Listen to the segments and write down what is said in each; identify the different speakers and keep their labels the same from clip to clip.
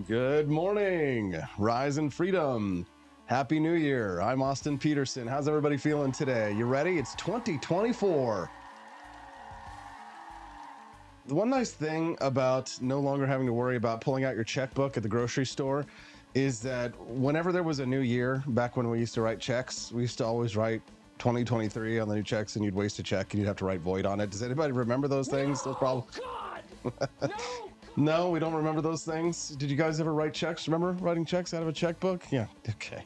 Speaker 1: Good morning, rise in freedom. Happy New Year. I'm Austin Peterson. How's everybody feeling today? You ready? It's 2024. The one nice thing about no longer having to worry about pulling out your checkbook at the grocery store is that whenever there was a new year, back when we used to write checks, we used to always write 2023 on the new checks, and you'd waste a check and you'd have to write void on it. Does anybody remember those things? Those problems?
Speaker 2: God! No!
Speaker 1: No, we don't remember those things. Did you guys ever write checks? Remember writing checks out of a checkbook? Yeah, okay.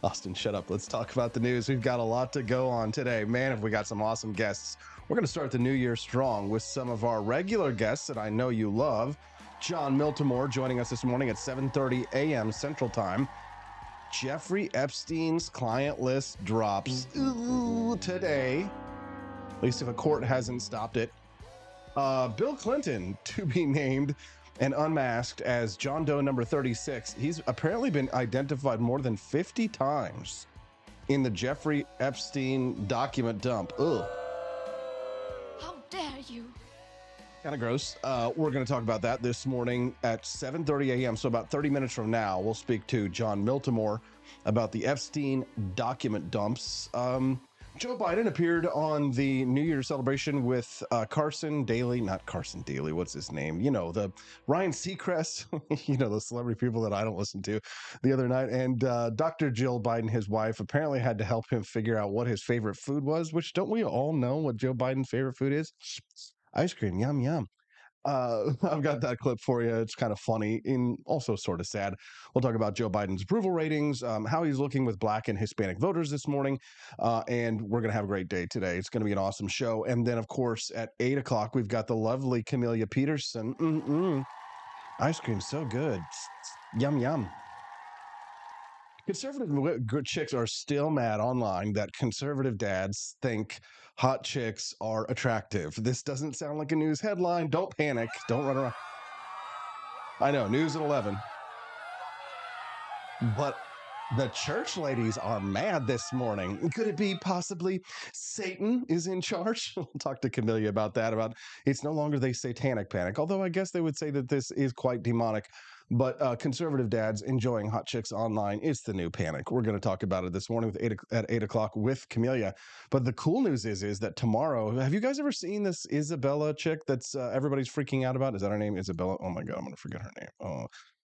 Speaker 1: Austin, shut up. Let's talk about the news. We've got a lot to go on today. Man, have we got some awesome guests. We're going to start the new year strong with some of our regular guests that I know you love. John Miltimore joining us this morning at 7:30 a.m. Central Time. Jeffrey Epstein's client list drops today, at least if a court hasn't stopped it. Bill Clinton to be named and unmasked as John Doe number 36. He's apparently been identified more than 50 times in the Jeffrey Epstein document dump. Ugh.
Speaker 2: How dare you?
Speaker 1: Kind of gross. We're going to talk about that this morning at 7:30 a.m. So about 30 minutes from now, we'll speak to John Miltimore about the Epstein document dumps. Joe Biden appeared on the New Year's celebration with Carson Daly, not Carson Daly, what's his name? You know, the Ryan Seacrest, you know, the celebrity people that I don't listen to, the other night. And Dr. Jill Biden, his wife, apparently had to help him figure out what his favorite food was, which don't we all know what Joe Biden's favorite food is? Ice cream, yum, yum. I've got that clip for you. It's kind of funny and also sort of sad. We'll talk about Joe Biden's approval ratings, how he's looking with Black and Hispanic voters this morning, and we're going to have a great day today. It's going to be an awesome show. And then, of course, at 8 o'clock, we've got the lovely Camellia Peterson. Ice cream, so good. Yum, yum. Conservative good chicks are still mad online that conservative dads think hot chicks are attractive. This doesn't sound like a news headline. Don't panic. Don't run around. I know, news at 11. But the church ladies are mad this morning. Could it be possibly Satan is in charge? We'll talk to Camellia about that, about it's no longer the satanic panic, although I guess they would say that this is quite demonic. But conservative dads enjoying hot chicks online is the new panic. We're going to talk about it this morning at 8 o'clock with Camellia. But the cool news is that tomorrow, have you guys ever seen this Isabella chick that's everybody's freaking out about? Is that her name, Isabella? Oh my God, I'm going to forget her name. Oh,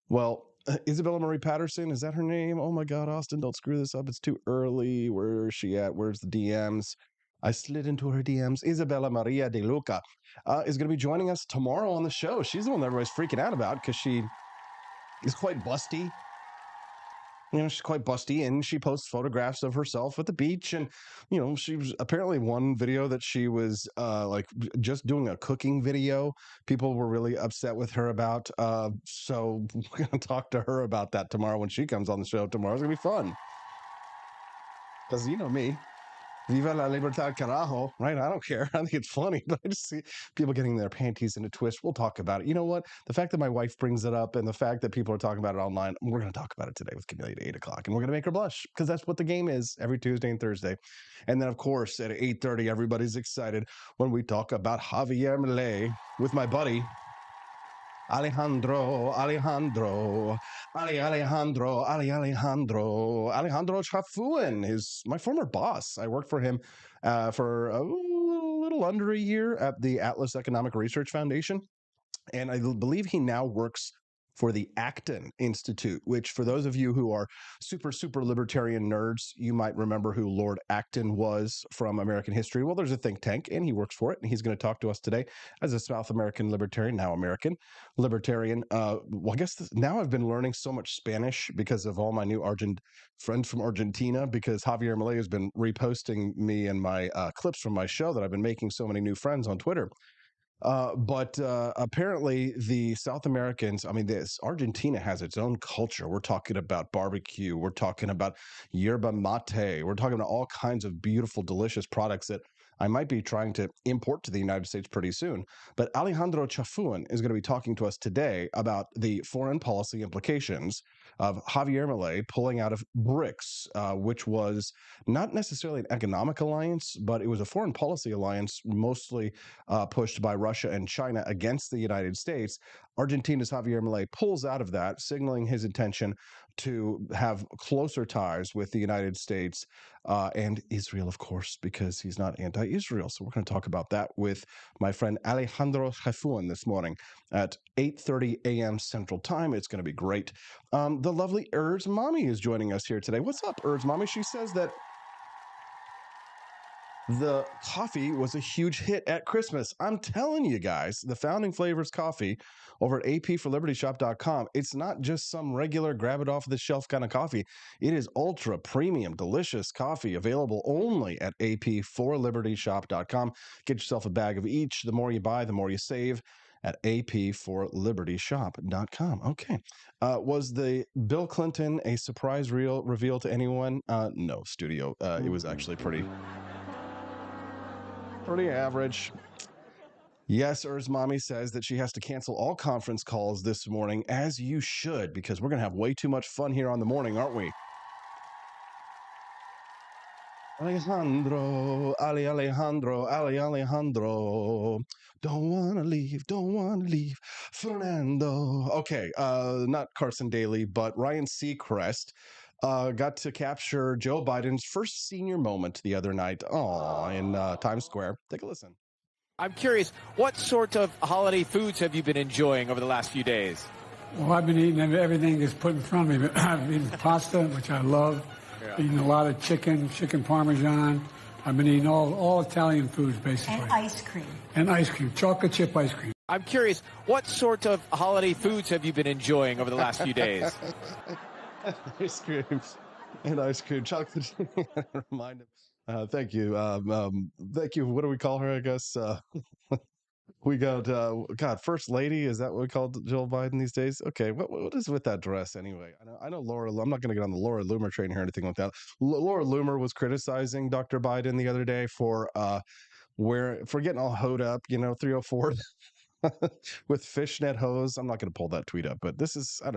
Speaker 1: well, Isabella Marie Patterson, is that her name? Oh my God, Austin, don't screw this up. It's too early. Where is she at? Where's the DMs? I slid into her DMs. Isabella Maria de Luca is going to be joining us tomorrow on the show. She's the one that everybody's freaking out about because she is quite busty. You know, she's quite busty, and she posts photographs of herself at the beach. And, you know, she was apparently one video that she was like just doing a cooking video. People were really upset with her about. So we're going to talk to her about that tomorrow when she comes on the show tomorrow. It's going to be fun. Because you know me. Viva la libertad, carajo, right? I don't care. I think it's funny, but I just see people getting their panties in a twist. We'll talk about it. You know what? The fact that my wife brings it up and the fact that people are talking about it online, we're going to talk about it today with Camellia at 8 o'clock. And we're going to make her blush because that's what the game is every Tuesday and Thursday. And then, of course, at 8:30, everybody's excited when we talk about Javier Milei with my buddy, Alejandro Chafuen is my former boss. I worked for him for a little under a year at the Atlas Economic Research Foundation. And I believe he now works for the Acton Institute, which for those of you who are super libertarian nerds, you might remember who Lord Acton was from American history. Well, there's a think tank and he works for it. And he's going to talk to us today as a South American libertarian, now American libertarian. Well, I guess now I've been learning so much Spanish because of all my new friends from Argentina, because Javier Milei has been reposting me and my clips from my show that I've been making so many new friends on Twitter. But apparently the South Americans, I mean, Argentina has its own culture. We're talking about barbecue. We're talking about yerba mate. We're talking about all kinds of beautiful, delicious products that I might be trying to import to the United States pretty soon. But Alejandro Chafuan is going to be talking to us today about the foreign policy implications of Javier Milei pulling out of BRICS, which was not necessarily an economic alliance, but it was a foreign policy alliance mostly pushed by Russia and China against the United States. Argentina's Javier Milei pulls out of that, signaling his intention to have closer ties with the United States and Israel, of course, because he's not anti-Israel. So we're going to talk about that with my friend Alejandro Chafuan this morning at 8:30 a.m. Central Time. It's going to be great. The lovely Urs Mommy is joining us here today. What's up, Urs Mommy? She says that the coffee was a huge hit at Christmas. I'm telling you guys, the Founding Flavors coffee over at apforlibertyshop.com, it's not just some regular grab it off the shelf kind of coffee. It is ultra premium, delicious coffee available only at apforlibertyshop.com. Get yourself a bag of each. The more you buy, the more you save at apforlibertyshop.com. Okay. Was the Bill Clinton a surprise reveal to anyone? No, studio. It was actually pretty average. Yes, Urs Mommy says that she has to cancel all conference calls this morning, as you should, because we're going to have way too much fun here on the morning, aren't we? Alejandro, Alejandro, don't want to leave, Fernando. Okay, not Carson Daly, but Ryan Seacrest got to capture Joe Biden's first senior moment the other night in Times Square. Take a listen.
Speaker 3: I'm curious, what sort of holiday foods have you been enjoying over the last few days?
Speaker 4: Well, I've been eating everything that's put in front of me. I've been eating pasta, which I love. Eating a lot of chicken Parmesan. I've been eating all Italian foods, basically.
Speaker 5: And ice cream.
Speaker 4: And ice cream, chocolate chip ice cream.
Speaker 3: I'm curious, what sort of holiday foods have you been enjoying over the last few days?
Speaker 1: Ice cream and ice cream, chocolate. Remind him. Thank you. Thank you. What do we call her? I guess we got First Lady. Is that what we call Jill Biden these days? Okay. What is with that dress anyway? I know Laura. I'm not going to get on the Laura Loomer train here or anything like that. Laura Loomer was criticizing Dr. Biden the other day for getting all hoed up. 304. With fishnet hose. I'm not going to pull that tweet up, but this is a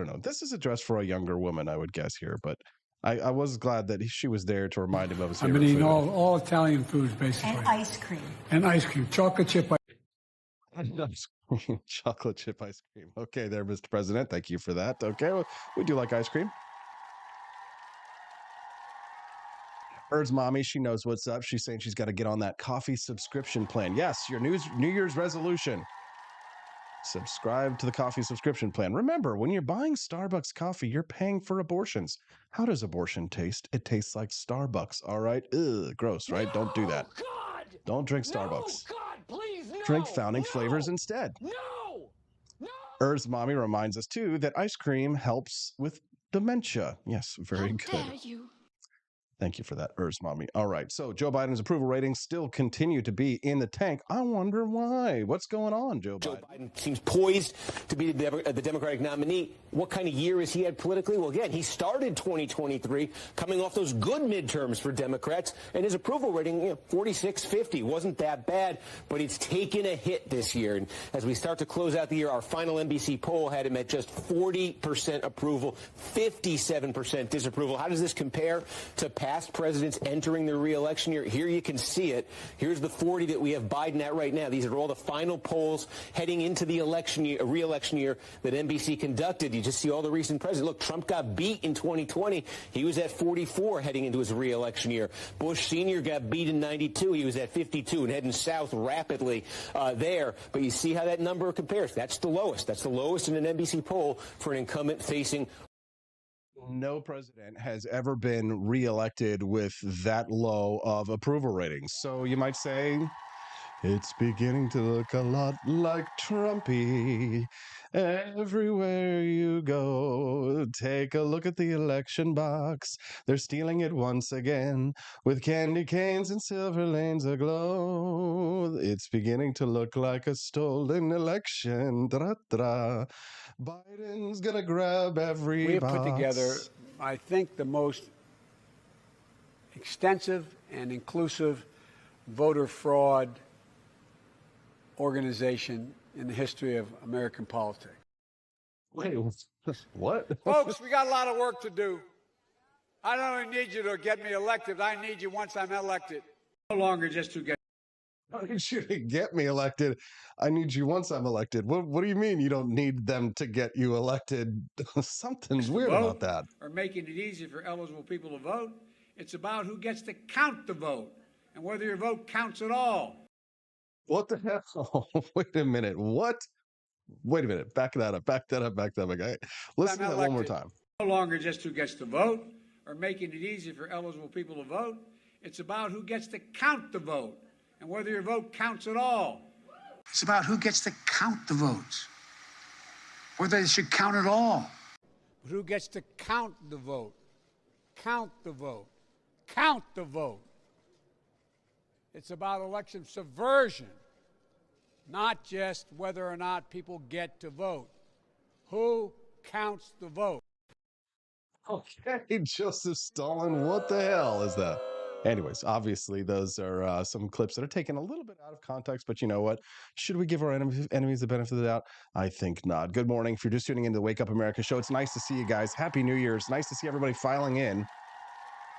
Speaker 1: dress for a younger woman, I would guess here, but I was glad that she was there to remind him of his favorite
Speaker 4: I've been eating
Speaker 1: food.
Speaker 4: all Italian foods, basically.
Speaker 5: And ice cream.
Speaker 4: And ice cream, chocolate chip ice
Speaker 1: cream. Chocolate chip ice cream. Okay there, Mr. President. Thank you for that. Okay, well, we do like ice cream. Urs Mommy, she knows what's up. She's saying she's got to get on that coffee subscription plan. Yes, your New Year's resolution. Subscribe to the coffee subscription plan. Remember, when you're buying Starbucks coffee, you're paying for abortions. How does abortion taste? It tastes like Starbucks, all right? Ugh, gross, right?
Speaker 2: No,
Speaker 1: Don't do that.
Speaker 2: God!
Speaker 1: Don't drink Starbucks.
Speaker 2: No, God, please, no!
Speaker 1: Drink Founding Flavors instead.
Speaker 2: No! No!
Speaker 1: Urs Mommy reminds us, too, that ice cream helps with dementia. Yes, very
Speaker 2: How
Speaker 1: good.
Speaker 2: dare you?
Speaker 1: Thank you for that, Urs Mommy. All right, so Joe Biden's approval ratings still continue to be in the tank. I wonder why. What's going on, Joe Biden?
Speaker 6: Joe Biden seems poised to be the Democratic nominee. What kind of year has he had politically? Well, again, he started 2023 coming off those good midterms for Democrats, and his approval rating, 46-50, wasn't that bad, but it's taken a hit this year. And as we start to close out the year, our final NBC poll had him at just 40% approval, 57% disapproval. How does this compare to past presidents entering their re-election year? Here you can see it. Here's the 40 that we have Biden at right now. These are all the final polls heading into the election year, re-election year that NBC conducted. You just see all the recent presidents. Look, Trump got beat in 2020. He was at 44 heading into his re-election year. Bush Sr. got beat in 92. He was at 52 and heading south rapidly there. But you see how that number compares. That's the lowest. That's the lowest in an NBC poll for an incumbent facing.
Speaker 1: No president has ever been reelected with that low of approval ratings. So you might say, it's beginning to look a lot like Trumpy. Everywhere you go, take a look at the election box. They're stealing it once again with candy canes and silver lanes aglow. It's beginning to look like a stolen election. Tra-tra. Biden's gonna grab every
Speaker 4: We have
Speaker 1: box.
Speaker 4: put together, I think, the most extensive and inclusive voter fraud organization in the history of American politics.
Speaker 1: Wait, what?
Speaker 5: Folks, we got a lot of work to do. I don't only need you to get me elected, I need you once I'm elected. No longer just to get.
Speaker 1: I need you to get me elected. I need you once I'm elected. What do you mean you don't need them to get you elected? Something's weird about that.
Speaker 5: Or making it easy for eligible people to vote. It's about who gets to count the vote and whether your vote counts at all.
Speaker 1: What the hell? Wait a minute. What? Wait a minute. Back that up. Back that up. Back that up. Okay. Listen to that one more time.
Speaker 5: No longer just who gets to vote or making it easy for eligible people to vote. It's about who gets to count the vote and whether your vote counts at all.
Speaker 4: It's about who gets to count the votes, whether they should count at all.
Speaker 5: But who gets to count the vote? Count the vote. Count the vote. It's about election subversion, not just whether or not people get to vote. Who counts the vote?
Speaker 1: Okay, Joseph Stalin, what the hell is that? Anyways, obviously, those are some clips that are taken a little bit out of context, but you know what? Should we give our enemies the benefit of the doubt? I think not. Good morning. If you're just tuning into the Wake Up America show, it's nice to see you guys. Happy New Year. It's nice to see everybody filing in.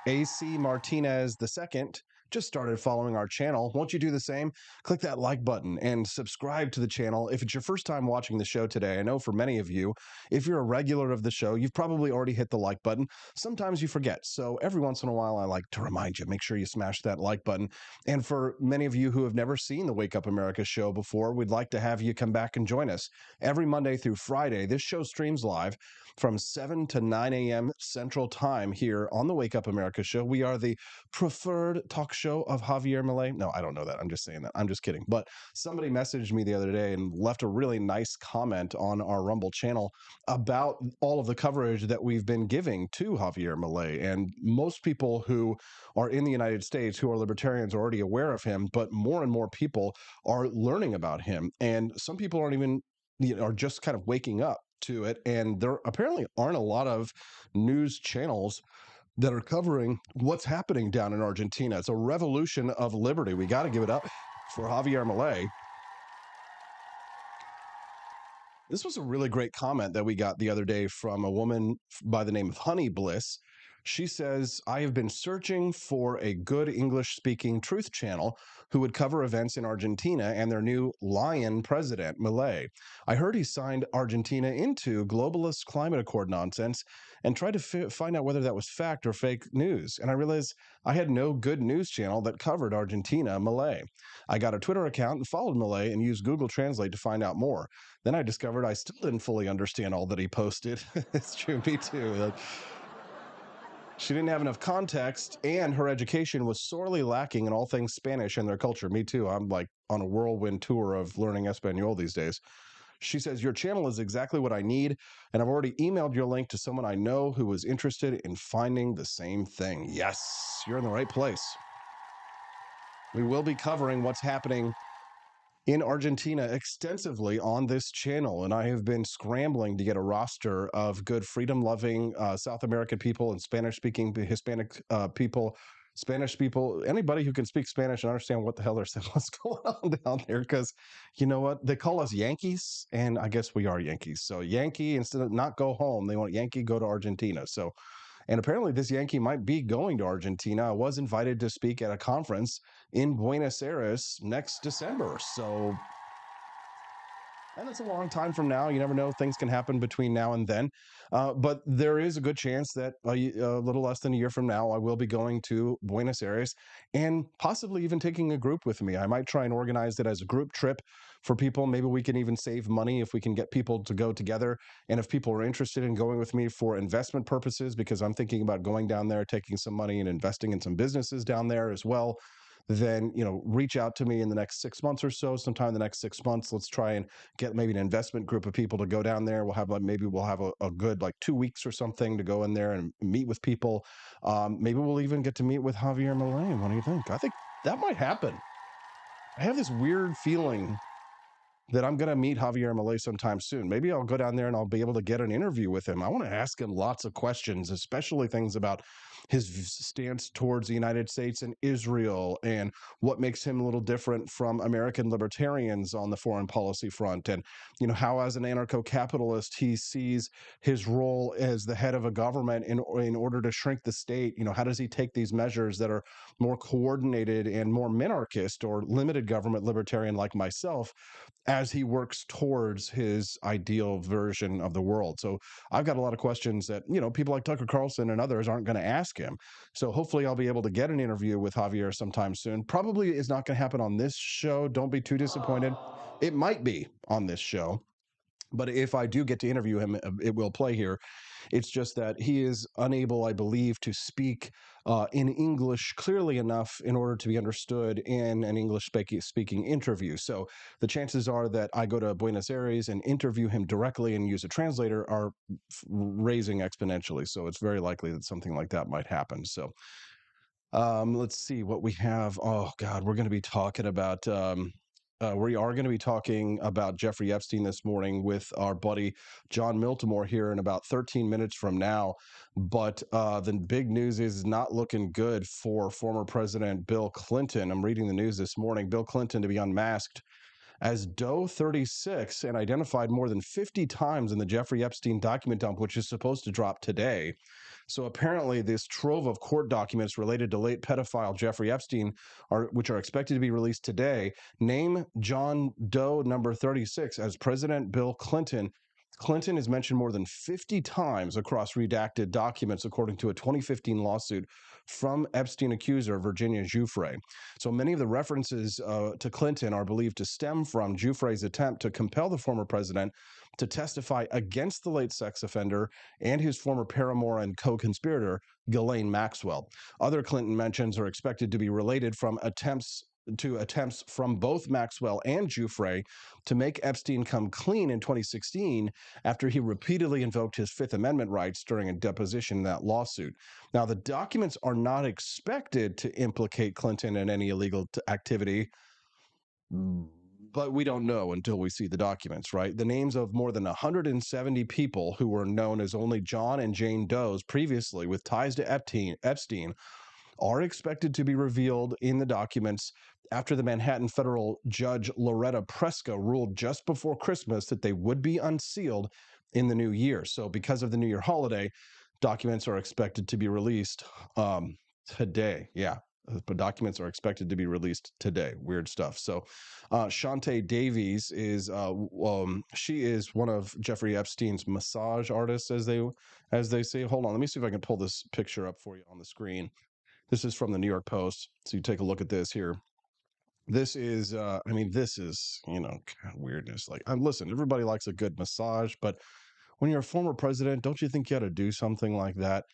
Speaker 1: AC Martinez II just started following our channel. Won't you do the same? Click that like button and subscribe to the channel. If it's your first time watching the show today, I know for many of you, if you're a regular of the show, you've probably already hit the like button. Sometimes you forget. So every once in a while, I like to remind you, make sure you smash that like button. And for many of you who have never seen the Wake Up America show before, we'd like to have you come back and join us. Every Monday through Friday, this show streams live from 7 to 9 a.m. Central Time here on the Wake Up America show. We are the preferred talk show of Javier Milei. No, I don't know that. I'm just saying that. I'm just kidding. But somebody messaged me the other day and left a really nice comment on our Rumble channel about all of the coverage that we've been giving to Javier Milei. And most people who are in the United States who are libertarians are already aware of him, but more and more people are learning about him. And some people aren't even, are just kind of waking up to it. And there apparently aren't a lot of news channels that are covering what's happening down in Argentina. It's a revolution of liberty. We got to give it up for Javier Milei. This was a really great comment that we got the other day from a woman by the name of Honey Bliss. She says, I have been searching for a good English-speaking truth channel who would cover events in Argentina and their new lion president, Milei. I heard he signed Argentina into globalist climate accord nonsense and tried to find out whether that was fact or fake news. And I realized I had no good news channel that covered Argentina, Milei. I got a Twitter account and followed Milei and used Google Translate to find out more. Then I discovered I still didn't fully understand all that he posted. It's true, me too. She didn't have enough context, and her education was sorely lacking in all things Spanish and their culture. Me too. I'm like on a whirlwind tour of learning Espanol these days. She says, your channel is exactly what I need, and I've already emailed your link to someone I know who is interested in finding the same thing. Yes, you're in the right place. We will be covering what's happening in Argentina extensively on this channel, and I have been scrambling to get a roster of good freedom-loving South American people and Spanish-speaking Hispanic people, Spanish people, anybody who can speak Spanish and understand what the hell they're saying, what's going on down there, because you know what? They call us Yankees, and I guess we are Yankees. So Yankee, instead of not go home, they want Yankee go to Argentina. So, and apparently this Yankee might be going to Argentina. I was invited to speak at a conference in Buenos Aires next December. So, and it's a long time from now. You never know. Things can happen between now and then. But there is a good chance that a little less than a year from now, I will be going to Buenos Aires and possibly even taking a group with me. I might try and organize it as a group trip for people. Maybe we can even save money if we can get people to go together. And if people are interested in going with me for investment purposes, because I'm thinking about going down there, taking some money and investing in some businesses down there as well, then, you know, reach out to me in the next 6 months or so. Sometime in the next 6 months, let's try and get maybe an investment group of people to go down there. We'll have maybe we'll have a good 2 weeks or something to go in there and meet with people. Maybe we'll even get to meet with Javier Milei. What do you think? I think that might happen. I have this weird feeling that I'm going to meet Javier Milei sometime soon. Maybe I'll go down there and I'll be able to get an interview with him. I want to ask him lots of questions, especially things about his stance towards the United States and Israel, and what makes him a little different from American libertarians on the foreign policy front, and how, as an anarcho-capitalist, he sees his role as the head of a government in order to shrink the state. How does he take these measures that are more coordinated and more minarchist or limited government libertarian like myself, as he works towards his ideal version of the world? So I've got a lot of questions that, people like Tucker Carlson and others aren't going to ask him. So hopefully I'll be able to get an interview with Javier sometime soon. Probably is not going to happen on this show. Don't be too disappointed. It might be on this show, but if I do get to interview him, it will play here. It's just that he is unable, I believe, to speak in English clearly enough in order to be understood in an English-speaking interview. So the chances are that I go to Buenos Aires and interview him directly and use a translator are raising exponentially. So it's very likely that something like that might happen. So let's see what we have. Oh, God, we're going to be talking about... we are going to be talking about Jeffrey Epstein this morning with our buddy John Miltimore here in about 13 minutes from now. But the big news is not looking good for former President Bill Clinton. I'm reading the news this morning. Bill Clinton to be unmasked as Doe 36 and identified more than 50 times in the Jeffrey Epstein document dump, which is supposed to drop today. So apparently this trove of court documents related to late pedophile Jeffrey Epstein, which are expected to be released today, name John Doe number 36 as President Bill Clinton. Clinton is mentioned more than 50 times across redacted documents, according to a 2015 lawsuit from Epstein accuser Virginia Giuffre. So many of the references to Clinton are believed to stem from Giuffre's attempt to compel the former president to testify against the late sex offender and his former paramour and co-conspirator, Ghislaine Maxwell. Other Clinton mentions are expected to be related from attempts from both Maxwell and Giuffre to make Epstein come clean in 2016 after he repeatedly invoked his Fifth Amendment rights during a deposition in that lawsuit. Now, the documents are not expected to implicate Clinton in any illegal activity, but we don't know until we see the documents, right? The names of more than 170 people who were known as only John and Jane Does previously with ties to Epstein are expected to be revealed in the documents after the Manhattan federal judge Loretta Preska ruled just before Christmas that they would be unsealed in the new year. So because of the New Year holiday, documents are expected to be released today. Yeah, but documents are expected to be released today. Weird stuff. So Shantae Davies is she is one of Jeffrey Epstein's massage artists, as they say. Hold on, let me see if I can pull this picture up for you on the screen. This is from the New York Post. So you take a look at this here. This is, this is, weirdness. Like, listen, everybody likes a good massage, but when you're a former president, don't you think you ought to do something like that?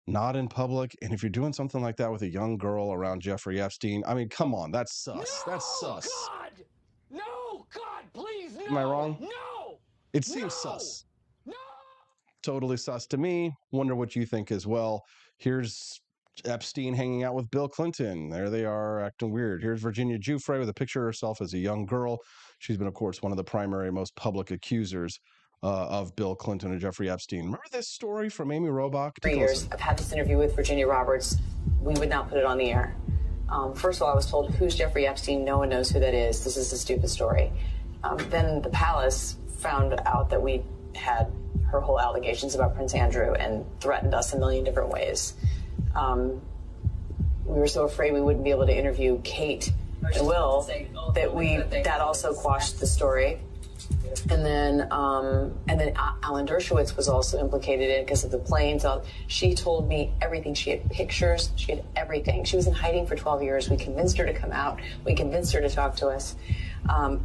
Speaker 1: Not in public. And if you're doing something like that with a young girl around Jeffrey Epstein, come on, that's sus.
Speaker 2: No,
Speaker 1: that's sus.
Speaker 2: God! No, God, please, no!
Speaker 1: Am I wrong?
Speaker 2: No!
Speaker 1: It seems sus.
Speaker 2: No!
Speaker 1: Totally sus to me. Wonder what you think as well. Here's Epstein hanging out with Bill Clinton. There they are, acting weird. Here's Virginia Giuffre with a picture of herself as a young girl. She's been, of course, one of the primary, most public accusers of Bill Clinton and Jeffrey Epstein. Remember this story from Amy Robach?
Speaker 7: 3 years. I've had this interview with Virginia Roberts. We would not put it on the air. First of all, I was told, who's Jeffrey Epstein? No one knows who that is. This is a stupid story. Then the palace found out that we had her whole allegations about Prince Andrew and threatened us a million different ways. We were so afraid we wouldn't be able to interview Kate and Will that also quashed the story. And then Alan Dershowitz was also implicated in it because of the planes. She told me everything. She had pictures. She had everything. She was in hiding for 12 years. We convinced her to come out. We convinced her to talk to us.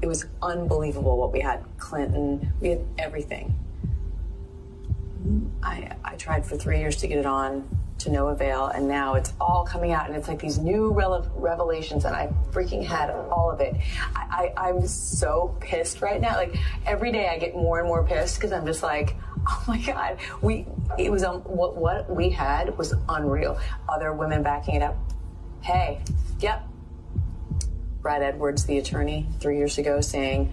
Speaker 7: It was unbelievable what we had. Clinton. We had everything. I tried for 3 years to get it on, to no avail, and now it's all coming out, and it's like these new revelations, and I freaking had all of it. I'm so pissed right now. Like, every day I get more and more pissed because I'm just like, oh my God, what we had was unreal. Other women backing it up. Hey, yep. Brad Edwards, the attorney, 3 years ago, saying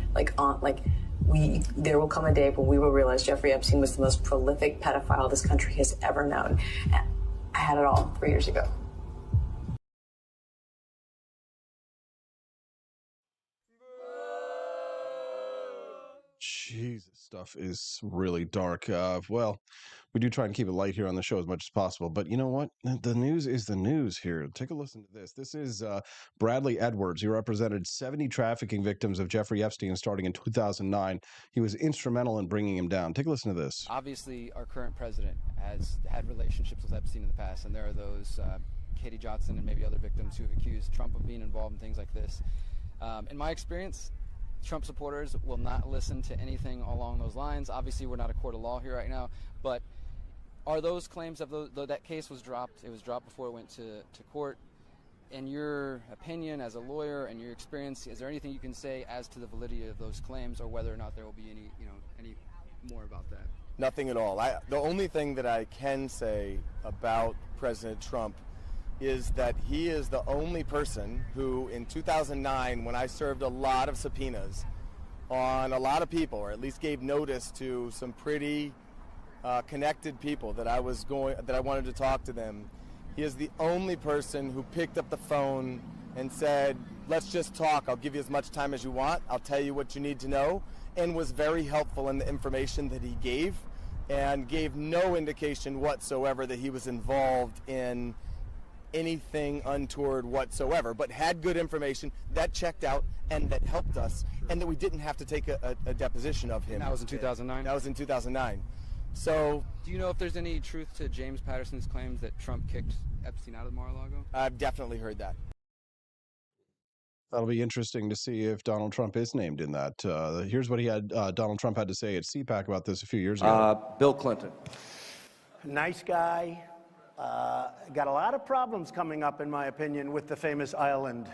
Speaker 7: there will come a day when we will realize Jeffrey Epstein was the most prolific pedophile this country has ever known. I had it all 3 years ago.
Speaker 1: Jesus, stuff is really dark. Well, we do try and keep it light here on the show as much as possible. But you know what? The news is the news here. Take a listen to this. This is Bradley Edwards. He represented 70 trafficking victims of Jeffrey Epstein starting in 2009. He was instrumental in bringing him down. Take a listen to this.
Speaker 8: Obviously, our current president has had relationships with Epstein in the past, and there are those Katie Johnson and maybe other victims who have accused Trump of being involved in things like this. In my experience, Trump supporters will not listen to anything along those lines. Obviously, we're not a court of law here right now, but are those claims of that case was dropped? It was dropped before it went to court. In your opinion, as a lawyer and your experience, is there anything you can say as to the validity of those claims, or whether or not there will be any more about that?
Speaker 9: Nothing at all. The only thing that I can say about President Trump is that he is the only person who, in 2009, when I served a lot of subpoenas on a lot of people, or at least gave notice to some pretty connected people that I wanted to talk to them, he is the only person who picked up the phone and said, let's just talk. I'll give you as much time as you want. I'll tell you what you need to know, and was very helpful in the information that he gave, and gave no indication whatsoever that he was involved in anything untoward whatsoever, but had good information that checked out and that helped us, and that we didn't have to take a deposition of him.
Speaker 8: And that was in 2009?
Speaker 9: That was in 2009. So,
Speaker 8: do you know if there's any truth to James Patterson's claims that Trump kicked Epstein out of Mar-a-Lago?
Speaker 9: I've definitely heard that.
Speaker 1: That'll be interesting to see if Donald Trump is named in that. Here's what Donald Trump had to say at CPAC about this a few years ago.
Speaker 10: Bill Clinton.
Speaker 11: Nice guy. Got a lot of problems coming up, in my opinion, with the famous island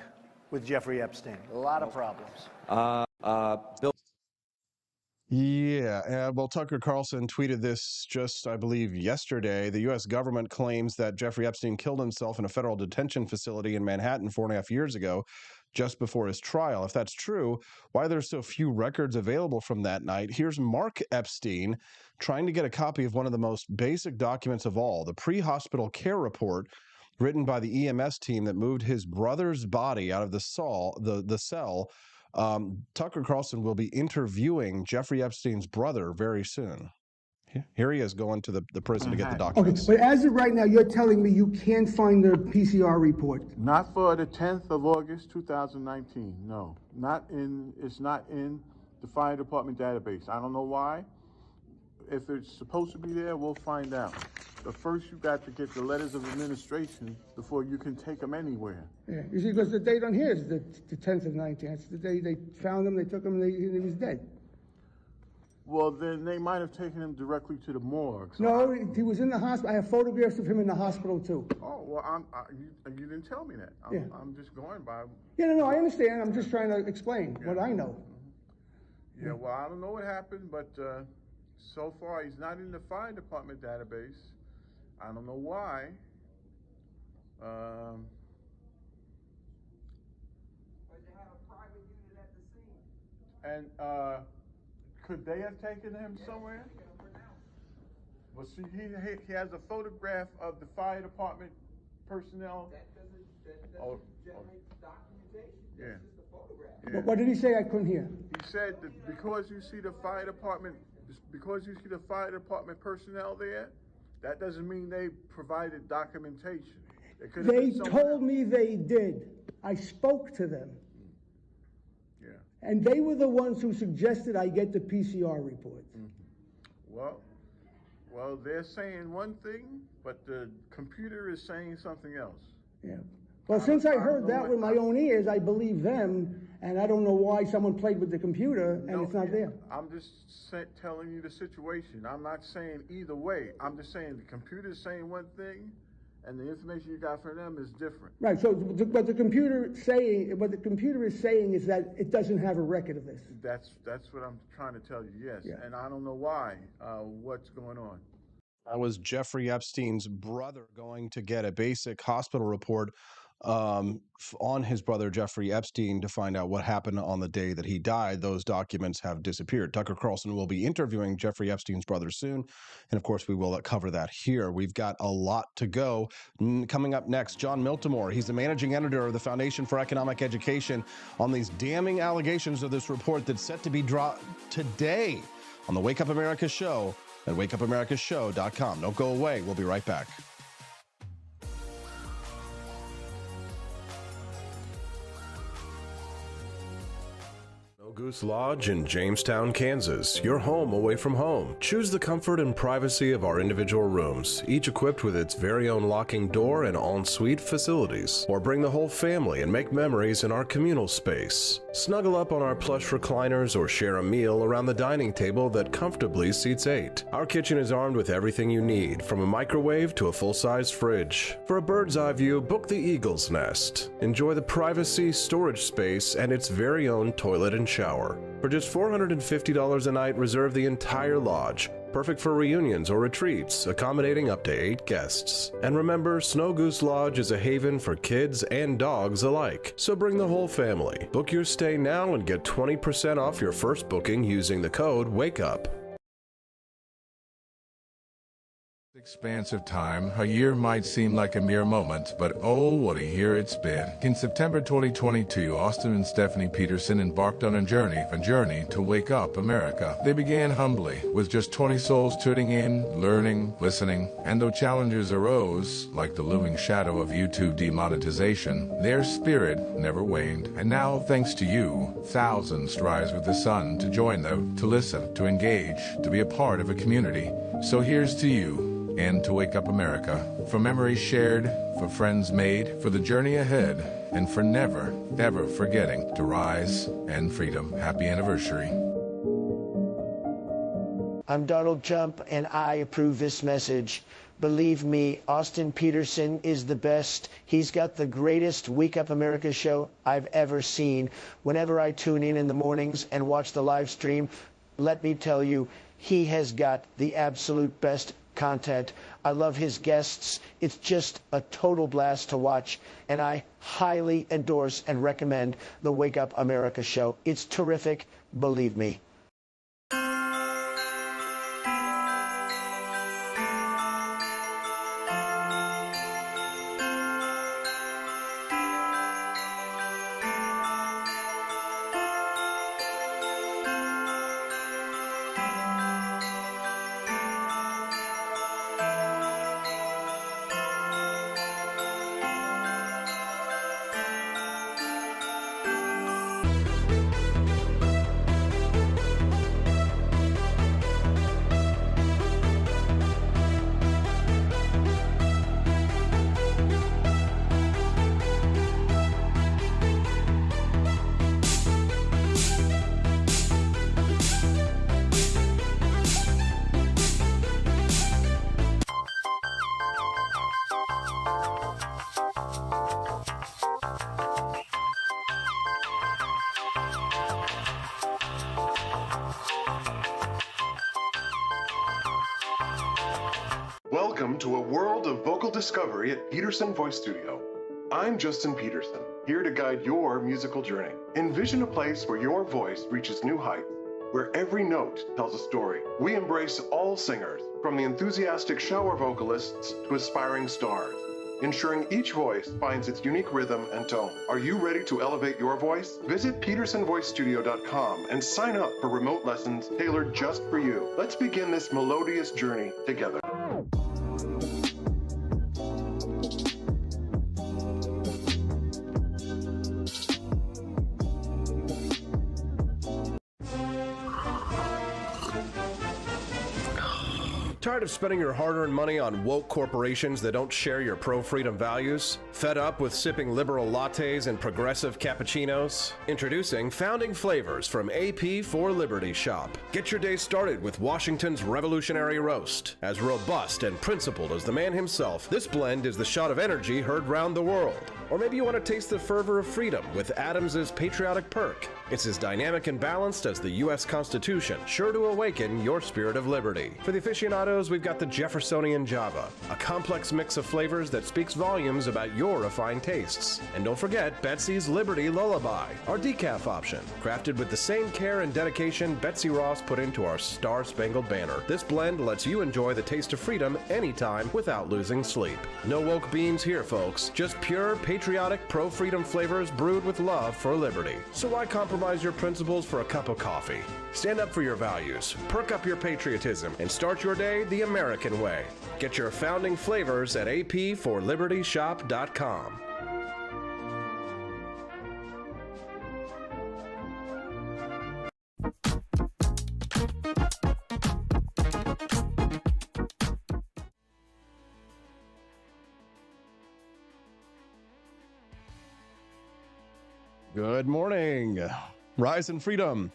Speaker 11: with Jeffrey Epstein. A lot of problems.
Speaker 10: Bill.
Speaker 1: Yeah, well, Tucker Carlson tweeted this just, I believe, yesterday. The U.S. government claims that Jeffrey Epstein killed himself in a federal detention facility in Manhattan 4.5 years ago, just before his trial. If that's true, why are there so few records available from that night? Here's Mark Epstein trying to get a copy of one of the most basic documents of all, the pre-hospital care report written by the EMS team that moved his brother's body out of the cell. Tucker Carlson will be interviewing Jeffrey Epstein's brother very soon. Here he is going to the prison to get the documents.
Speaker 12: Okay, but as of right now, you're telling me you can't find the PCR report?
Speaker 13: Not for the 10th of August, 2019, no. It's not in the fire department database. I don't know why. If it's supposed to be there, we'll find out. But first you got to get the letters of administration before you can take them anywhere.
Speaker 12: Yeah, you see, because the date on here is the 10th of 19. That's the day they found him, they took him, and he was dead.
Speaker 13: Well, then they might have taken him directly to the morgue. So
Speaker 12: no, he was in the hospital. I have photographs of him in the hospital, too.
Speaker 13: Oh, well, you didn't tell me that. I'm just going by...
Speaker 12: Yeah, no, I understand. I'm just trying to explain what I know.
Speaker 13: Yeah, well, I don't know what happened, but so far he's not in the fire department database. I don't know why.
Speaker 14: But they had a private unit at the scene.
Speaker 13: And could they have taken him somewhere? Well, see, he has a photograph of the fire department personnel.
Speaker 14: That doesn't generate documentation. That's just a photograph.
Speaker 12: Yeah. What did he say? I couldn't hear.
Speaker 13: He said that because you see the fire department personnel there, that doesn't mean they provided documentation.
Speaker 12: They told me they did. I spoke to them.
Speaker 13: Yeah.
Speaker 12: And they were the ones who suggested I get the PCR report.
Speaker 13: Mm-hmm. Well, they're saying one thing, but the computer is saying something else.
Speaker 12: Yeah. Well, since I heard that with my own ears, I believe them, and I don't know why someone played with the computer and it's not there.
Speaker 13: I'm just telling you the situation. I'm not saying either way. I'm just saying the computer's saying one thing, and the information you got from them is different.
Speaker 12: Right. So, what the computer is saying is that it doesn't have a record of this.
Speaker 13: That's what I'm trying to tell you. Yes.
Speaker 12: Yeah.
Speaker 13: And I don't know why. What's going on?
Speaker 1: That was Jeffrey Epstein's brother going to get a basic hospital report on his brother Jeffrey Epstein to find out what happened on the day that he died. Those documents have disappeared. Tucker Carlson will be interviewing Jeffrey Epstein's brother soon, and of course we will cover that here. We've got a lot to go. Coming up next, John Miltimore. He's the managing editor of the Foundation for Economic Education on these damning allegations of this report that's set to be dropped today on the Wake Up America show at wakeupAmericaShow.com. Don't go away. We'll be right back.
Speaker 10: Goose Lodge in Jamestown, Kansas, your home away from home. Choose the comfort and privacy of our individual rooms, each equipped with its very own locking door and en-suite facilities. Or bring the whole family and make memories in our communal space. Snuggle up on our plush recliners or share a meal around the dining table that comfortably seats 8. Our kitchen is armed with everything you need, from a microwave to a full-size fridge. For a bird's eye view, book the Eagle's Nest. Enjoy the privacy, storage space, and its very own toilet and shower. For just $450 a night, reserve the entire lodge. Perfect for reunions or retreats, accommodating up to 8 guests. And remember, Snow Goose Lodge is a haven for kids and dogs alike. So bring the whole family. Book your stay now and get 20% off your first booking using the code WAKEUP.
Speaker 15: Expanse of time, a year might seem like a mere moment, but oh, what a year it's been. In September 2022, Austin and Stephanie Peterson embarked on a journey to wake up America. They began humbly, with just 20 souls tuning in, learning, listening, and though challenges arose, like the looming shadow of YouTube demonetization, their spirit never waned. And now, thanks to you, thousands rise with the sun to join them, to listen, to engage, to be a part of a community. So here's to you, and to wake up America, for memories shared, for friends made, for the journey ahead, and for never, ever forgetting to rise and freedom. Happy anniversary.
Speaker 16: I'm Donald Trump, and I approve this message. Believe me, Austin Peterson is the best. He's got the greatest Wake Up America show I've ever seen. Whenever I tune in the mornings and watch the live stream, let me tell you, he has got the absolute best content. I love his guests. It's just a total blast to watch, and I highly endorse and recommend the Wake Up America show. It's terrific, believe me.
Speaker 17: Welcome to a world of vocal discovery at Peterson Voice Studio. I'm Justin Peterson, here to guide your musical journey. Envision a place where your voice reaches new heights, where every note tells a story. We embrace all singers, from the enthusiastic shower vocalists to aspiring stars, ensuring each voice finds its unique rhythm and tone. Are you ready to elevate your voice? Visit PetersonVoiceStudio.com and sign up for remote lessons tailored just for you. Let's begin this melodious journey together.
Speaker 10: Tired of spending your hard-earned money on woke corporations that don't share your pro-freedom values? Fed up with sipping liberal lattes and progressive cappuccinos? Introducing Founding Flavors from AP for Liberty Shop. Get your day started with Washington's Revolutionary Roast. As robust and principled as the man himself, this blend is the shot of energy heard round the world. Or maybe you want to taste the fervor of freedom with Adams's Patriotic Perk. It's as dynamic and balanced as the U.S. Constitution, sure to awaken your spirit of liberty. For the aficionados Tacos, we've got the Jeffersonian Java, a complex mix of flavors that speaks volumes about your refined tastes. And don't forget Betsy's Liberty Lullaby, our decaf option, crafted with the same care and dedication Betsy Ross put into our Star-Spangled Banner. This blend lets you enjoy the taste of freedom anytime without losing sleep. No woke beans here, folks. Just pure, patriotic, pro-freedom flavors brewed with love for liberty. So why compromise your principles for a cup of coffee? Stand up for your values, perk up your patriotism, and start your day the American way. Get your founding flavors at apforlibertyshop.com.
Speaker 1: Good morning. Rise in freedom.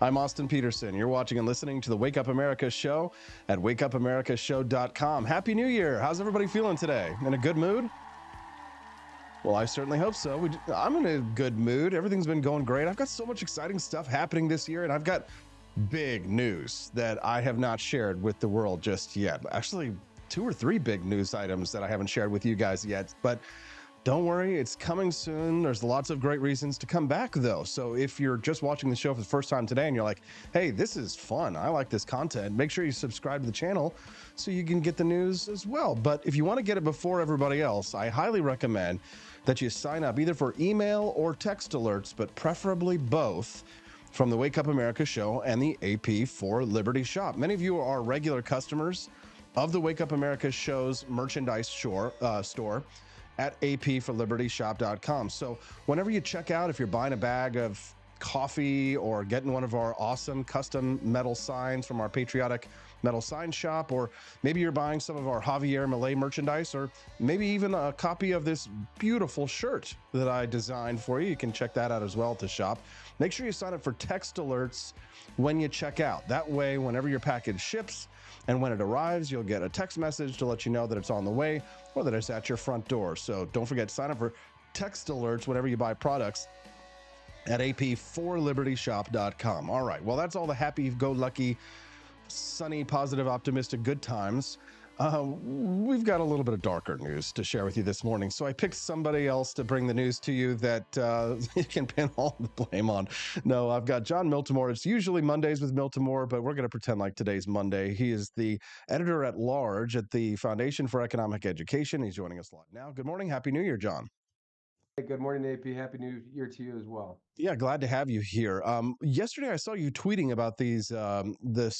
Speaker 1: I'm Austin Peterson. You're watching and listening to the Wake Up America show at wakeupAmericaShow.com. Happy New Year. How's everybody feeling today? In a good mood? Well, I certainly hope so. I'm in a good mood. Everything's been going great. I've got so much exciting stuff happening this year, and I've got big news that I have not shared with the world just yet. Actually, 2 or 3 big news items that I haven't shared with you guys yet, but don't worry, it's coming soon. There's lots of great reasons to come back, though. So if you're just watching the show for the first time today and you're like, hey, this is fun, I like this content, make sure you subscribe to the channel so you can get the news as well. But if you want to get it before everybody else, I highly recommend that you sign up either for email or text alerts, but preferably both, from the Wake Up America show and the AP for Liberty shop. Many of you are regular customers of the Wake Up America show's merchandise store at apforlibertyshop.com. So whenever you check out, if you're buying a bag of coffee or getting one of our awesome custom metal signs from our patriotic metal sign shop, or maybe you're buying some of our Javier Milei merchandise, or maybe even a copy of this beautiful shirt that I designed for you, you can check that out as well to shop. Make sure you sign up for text alerts when you check out. That way, whenever your package ships and when it arrives, you'll get a text message to let you know that it's on the way or that it's at your front door. So don't forget to sign up for text alerts whenever you buy products at apforlibertyshop.com. All right, well, that's all the happy-go-lucky, sunny, positive, optimistic, good times. We've got a little bit of darker news to share with you this morning. So I picked somebody else to bring the news to you that you can pin all the blame on. No, I've got John Miltimore. It's usually Mondays with Miltimore, but we're going to pretend like today's Monday. He is the editor-at-large at the Foundation for Economic Education. He's joining us live now. Good morning. Happy New Year, John.
Speaker 18: Hey, good morning, AP. Happy New Year to you as well.
Speaker 1: Yeah, glad to have you here. Yesterday, I saw you tweeting about this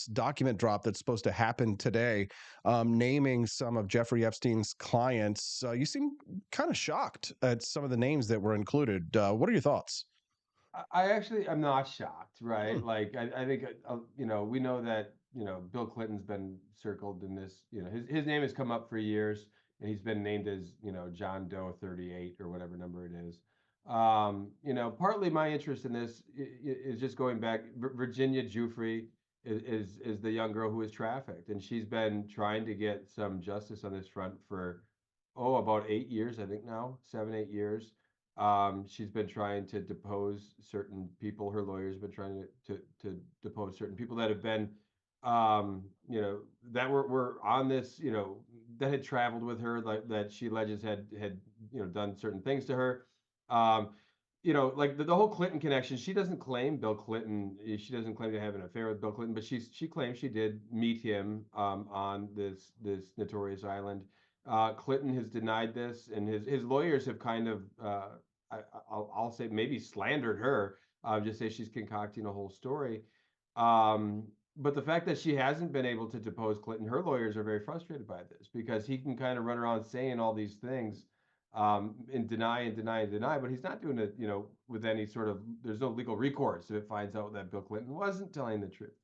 Speaker 1: document drop that's supposed to happen today, naming some of Jeffrey Epstein's clients. You seem kind of shocked at some of the names that were included. What are your thoughts?
Speaker 18: I actually am not shocked, right? Like, I think, we know that, Bill Clinton's been circled in this, his name has come up for years, and he's been named as, John Doe 38 or whatever number it is. Partly my interest in this is just going back. Virginia Giuffre is the young girl who was trafficked, and she's been trying to get some justice on this front for, about 8 years, I think now, 7, 8 years. She's been trying to depose certain people. Her lawyer's been trying to depose certain people that have been, that were on this, that had traveled with her, like that she alleges had done certain things to her. Like the whole Clinton connection. She doesn't claim Bill Clinton. She doesn't claim to have an affair with Bill Clinton, but she claims she did meet him on this notorious island. Clinton has denied this, and his lawyers have kind of, I'll say, maybe slandered her. Just say she's concocting a whole story. But the fact that she hasn't been able to depose Clinton, her lawyers are very frustrated by this, because he can kind of run around saying all these things and deny, but he's not doing it, with any sort of, there's no legal recourse if it finds out that Bill Clinton wasn't telling the truth.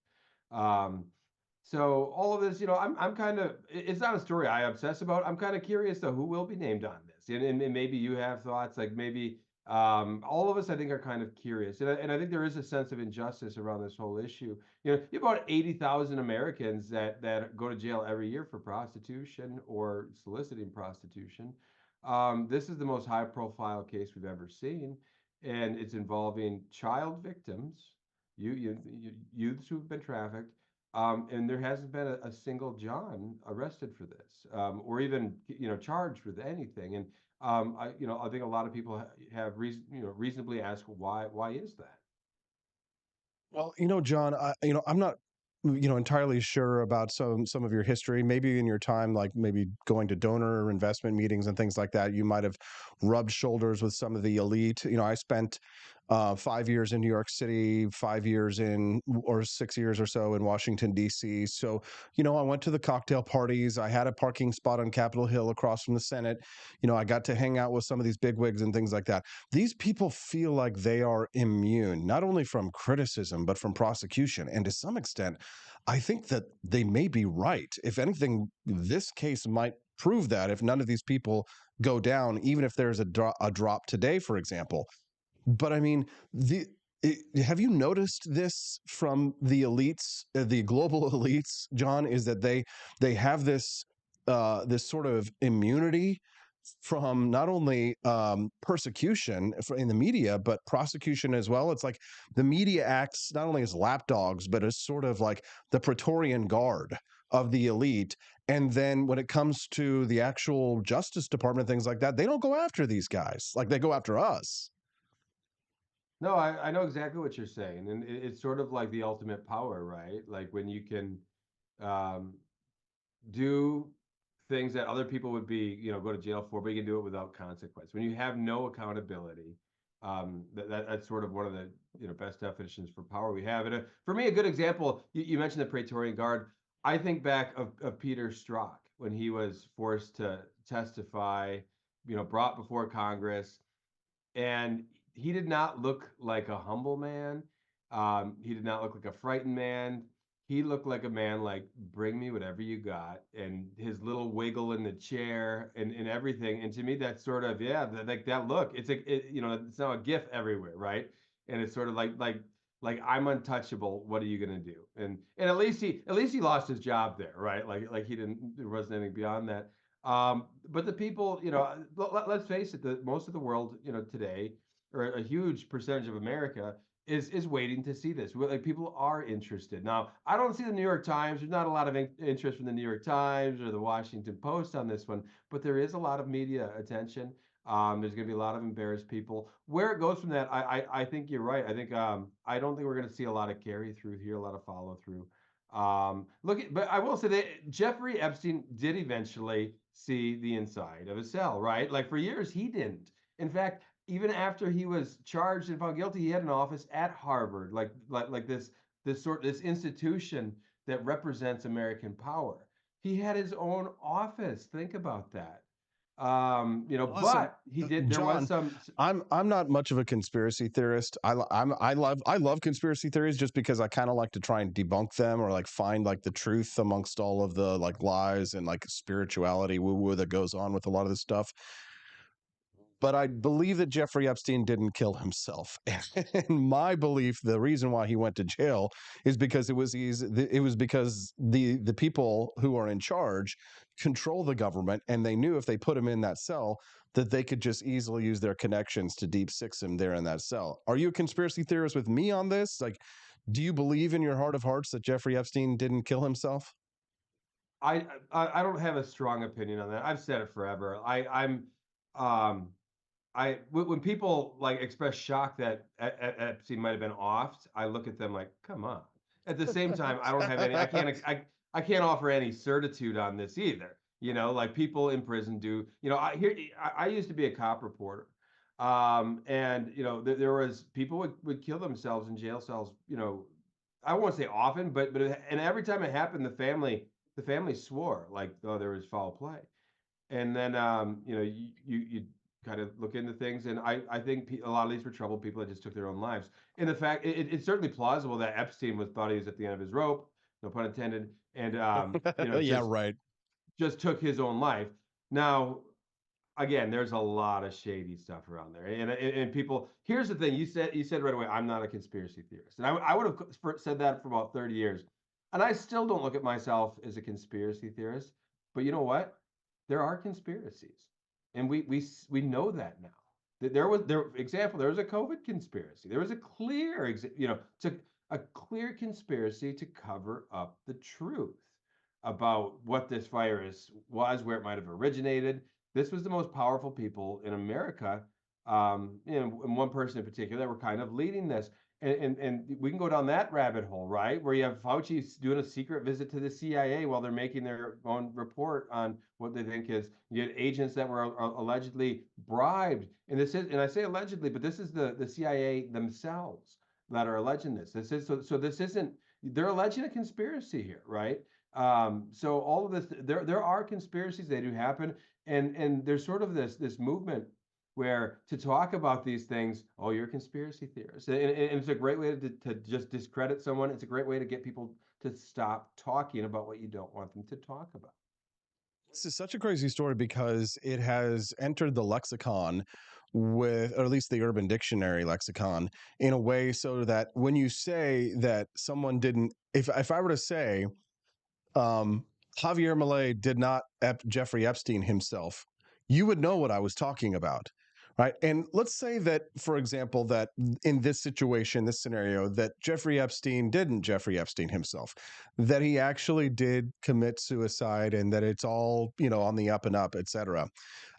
Speaker 18: So all of this, I'm kind of, it's not a story I obsess about. I'm kind of curious though, who will be named on this, and maybe you have thoughts, like maybe all of us, I think, are kind of curious, and I think there is a sense of injustice around this whole issue. You have about 80,000 Americans that go to jail every year for prostitution or soliciting prostitution. This is the most high-profile case we've ever seen, and it's involving child victims, youths who've been trafficked, And there hasn't been a single John arrested for this, or even charged with anything. And I think a lot of people have reasonably asked why is that?
Speaker 1: Well, John, I'm not, entirely sure about some of your history. Maybe in your time, like maybe going to donor investment meetings and things like that, you might have rubbed shoulders with some of the elite. I spent 5 years in New York City, 5 years or 6 years or so in Washington, D.C. So, I went to the cocktail parties. I had a parking spot on Capitol Hill across from the Senate. I got to hang out with some of these bigwigs and things like that. These people feel like they are immune, not only from criticism, but from prosecution. And to some extent, I think that they may be right. If anything, this case might prove that if none of these people go down, even if there's a drop today, for example. But I mean, have you noticed this from the elites, the global elites, John? Is that they have this sort of immunity from not only persecution in the media, but prosecution as well. It's like the media acts not only as lapdogs, but as sort of like the Praetorian Guard of the elite. And then when it comes to the actual Justice Department, things like that, they don't go after these guys like they go after us.
Speaker 18: No, I know exactly what you're saying, and it's sort of like the ultimate power, right? Like when you can um, do things that other people would be, go to jail for, but you can do it without consequence. When you have no accountability, that's sort of one of the best definitions for power we have. And for me, a good example, you mentioned the Praetorian Guard. I think back of Peter Strzok when he was forced to testify, brought before Congress, and he did not look like a humble man. He did not look like a frightened man. He looked like a man like, bring me whatever you got, and his little wiggle in the chair and everything. And to me, that's sort of, like that look. It's it's now a GIF everywhere, right? And it's sort of like I'm untouchable. What are you gonna do? And at least he lost his job there, right? Like he didn't, there wasn't anything beyond that. But the people, let's face it, most of the world, today, or a huge percentage of America, is waiting to see this. Like people are interested. Now, I don't see the New York Times. There's not a lot of interest from the New York Times or the Washington Post on this one, but there is a lot of media attention. There's going to be a lot of embarrassed people. Where it goes from that, I think you're right. I think I don't think we're going to see a lot of carry through here, a lot of follow through. But I will say that Jeffrey Epstein did eventually see the inside of a cell, right? Like for years he didn't. In fact, even after he was charged and found guilty, he had an office at Harvard, like this institution that represents American power. He had his own office. Think about that.
Speaker 1: Listen,
Speaker 18: but he did. There
Speaker 1: John,
Speaker 18: was some.
Speaker 1: I'm not much of a conspiracy theorist. I love conspiracy theories just because I kind of like to try and debunk them or like find like the truth amongst all of the like lies and like spirituality woo woo that goes on with a lot of this stuff. But I believe that Jeffrey Epstein didn't kill himself. And my belief, the reason why he went to jail is because it was because the people who are in charge control the government, and they knew if they put him in that cell that they could just easily use their connections to deep six him there in that cell. Are you a conspiracy theorist with me on this? Like, do you believe in your heart of hearts that Jeffrey Epstein didn't kill himself?
Speaker 18: I don't have a strong opinion on that. I've said it forever. When people like express shock that Epstein might have been offed, I look at them like, come on. At the same time, I don't have any. I can't offer any certitude on this either. Like people in prison do. I used to be a cop reporter, and there was people would kill themselves in jail cells. I won't say often, but and every time it happened, the family swore like, oh, there was foul play. And then you kind of look into things, and I think a lot of these were troubled people that just took their own lives. And the fact, it's certainly plausible that Epstein thought he was at the end of his rope, no pun intended, and
Speaker 1: Yeah, right.
Speaker 18: just took his own life. Now, again, there's a lot of shady stuff around there, and people. Here's the thing: you said right away, I'm not a conspiracy theorist, and I would have said that for about 30 years, and I still don't look at myself as a conspiracy theorist. But you know what? There are conspiracies, and we know that now. There was a COVID conspiracy. There was a clear a clear conspiracy to cover up the truth about what this virus was, where it might have originated. This was the most powerful people in America, and one person in particular that were kind of leading this. And we can go down that rabbit hole, right? Where you have Fauci doing a secret visit to the CIA while they're making their own report on what they think is. You had agents that were allegedly bribed, and this is, and I say allegedly, but this is the CIA themselves that are alleging this. This is so. So this isn't. They're alleging a conspiracy here, right? So all of this, there are conspiracies. They do happen, and there's sort of this movement where to talk about these things, oh, you're a conspiracy theorist. And it's a great way to just discredit someone. It's a great way to get people to stop talking about what you don't want them to talk about.
Speaker 1: This is such a crazy story because it has entered the lexicon with, or at least the Urban Dictionary lexicon, in a way so that when you say that someone didn't, if I were to say, Javier Milei did not Jeffrey Epstein himself, you would know what I was talking about, right? And let's say that, for example, that in this situation, this scenario, that Jeffrey Epstein didn't Jeffrey Epstein himself, that he actually did commit suicide and that it's all, on the up and up, et cetera.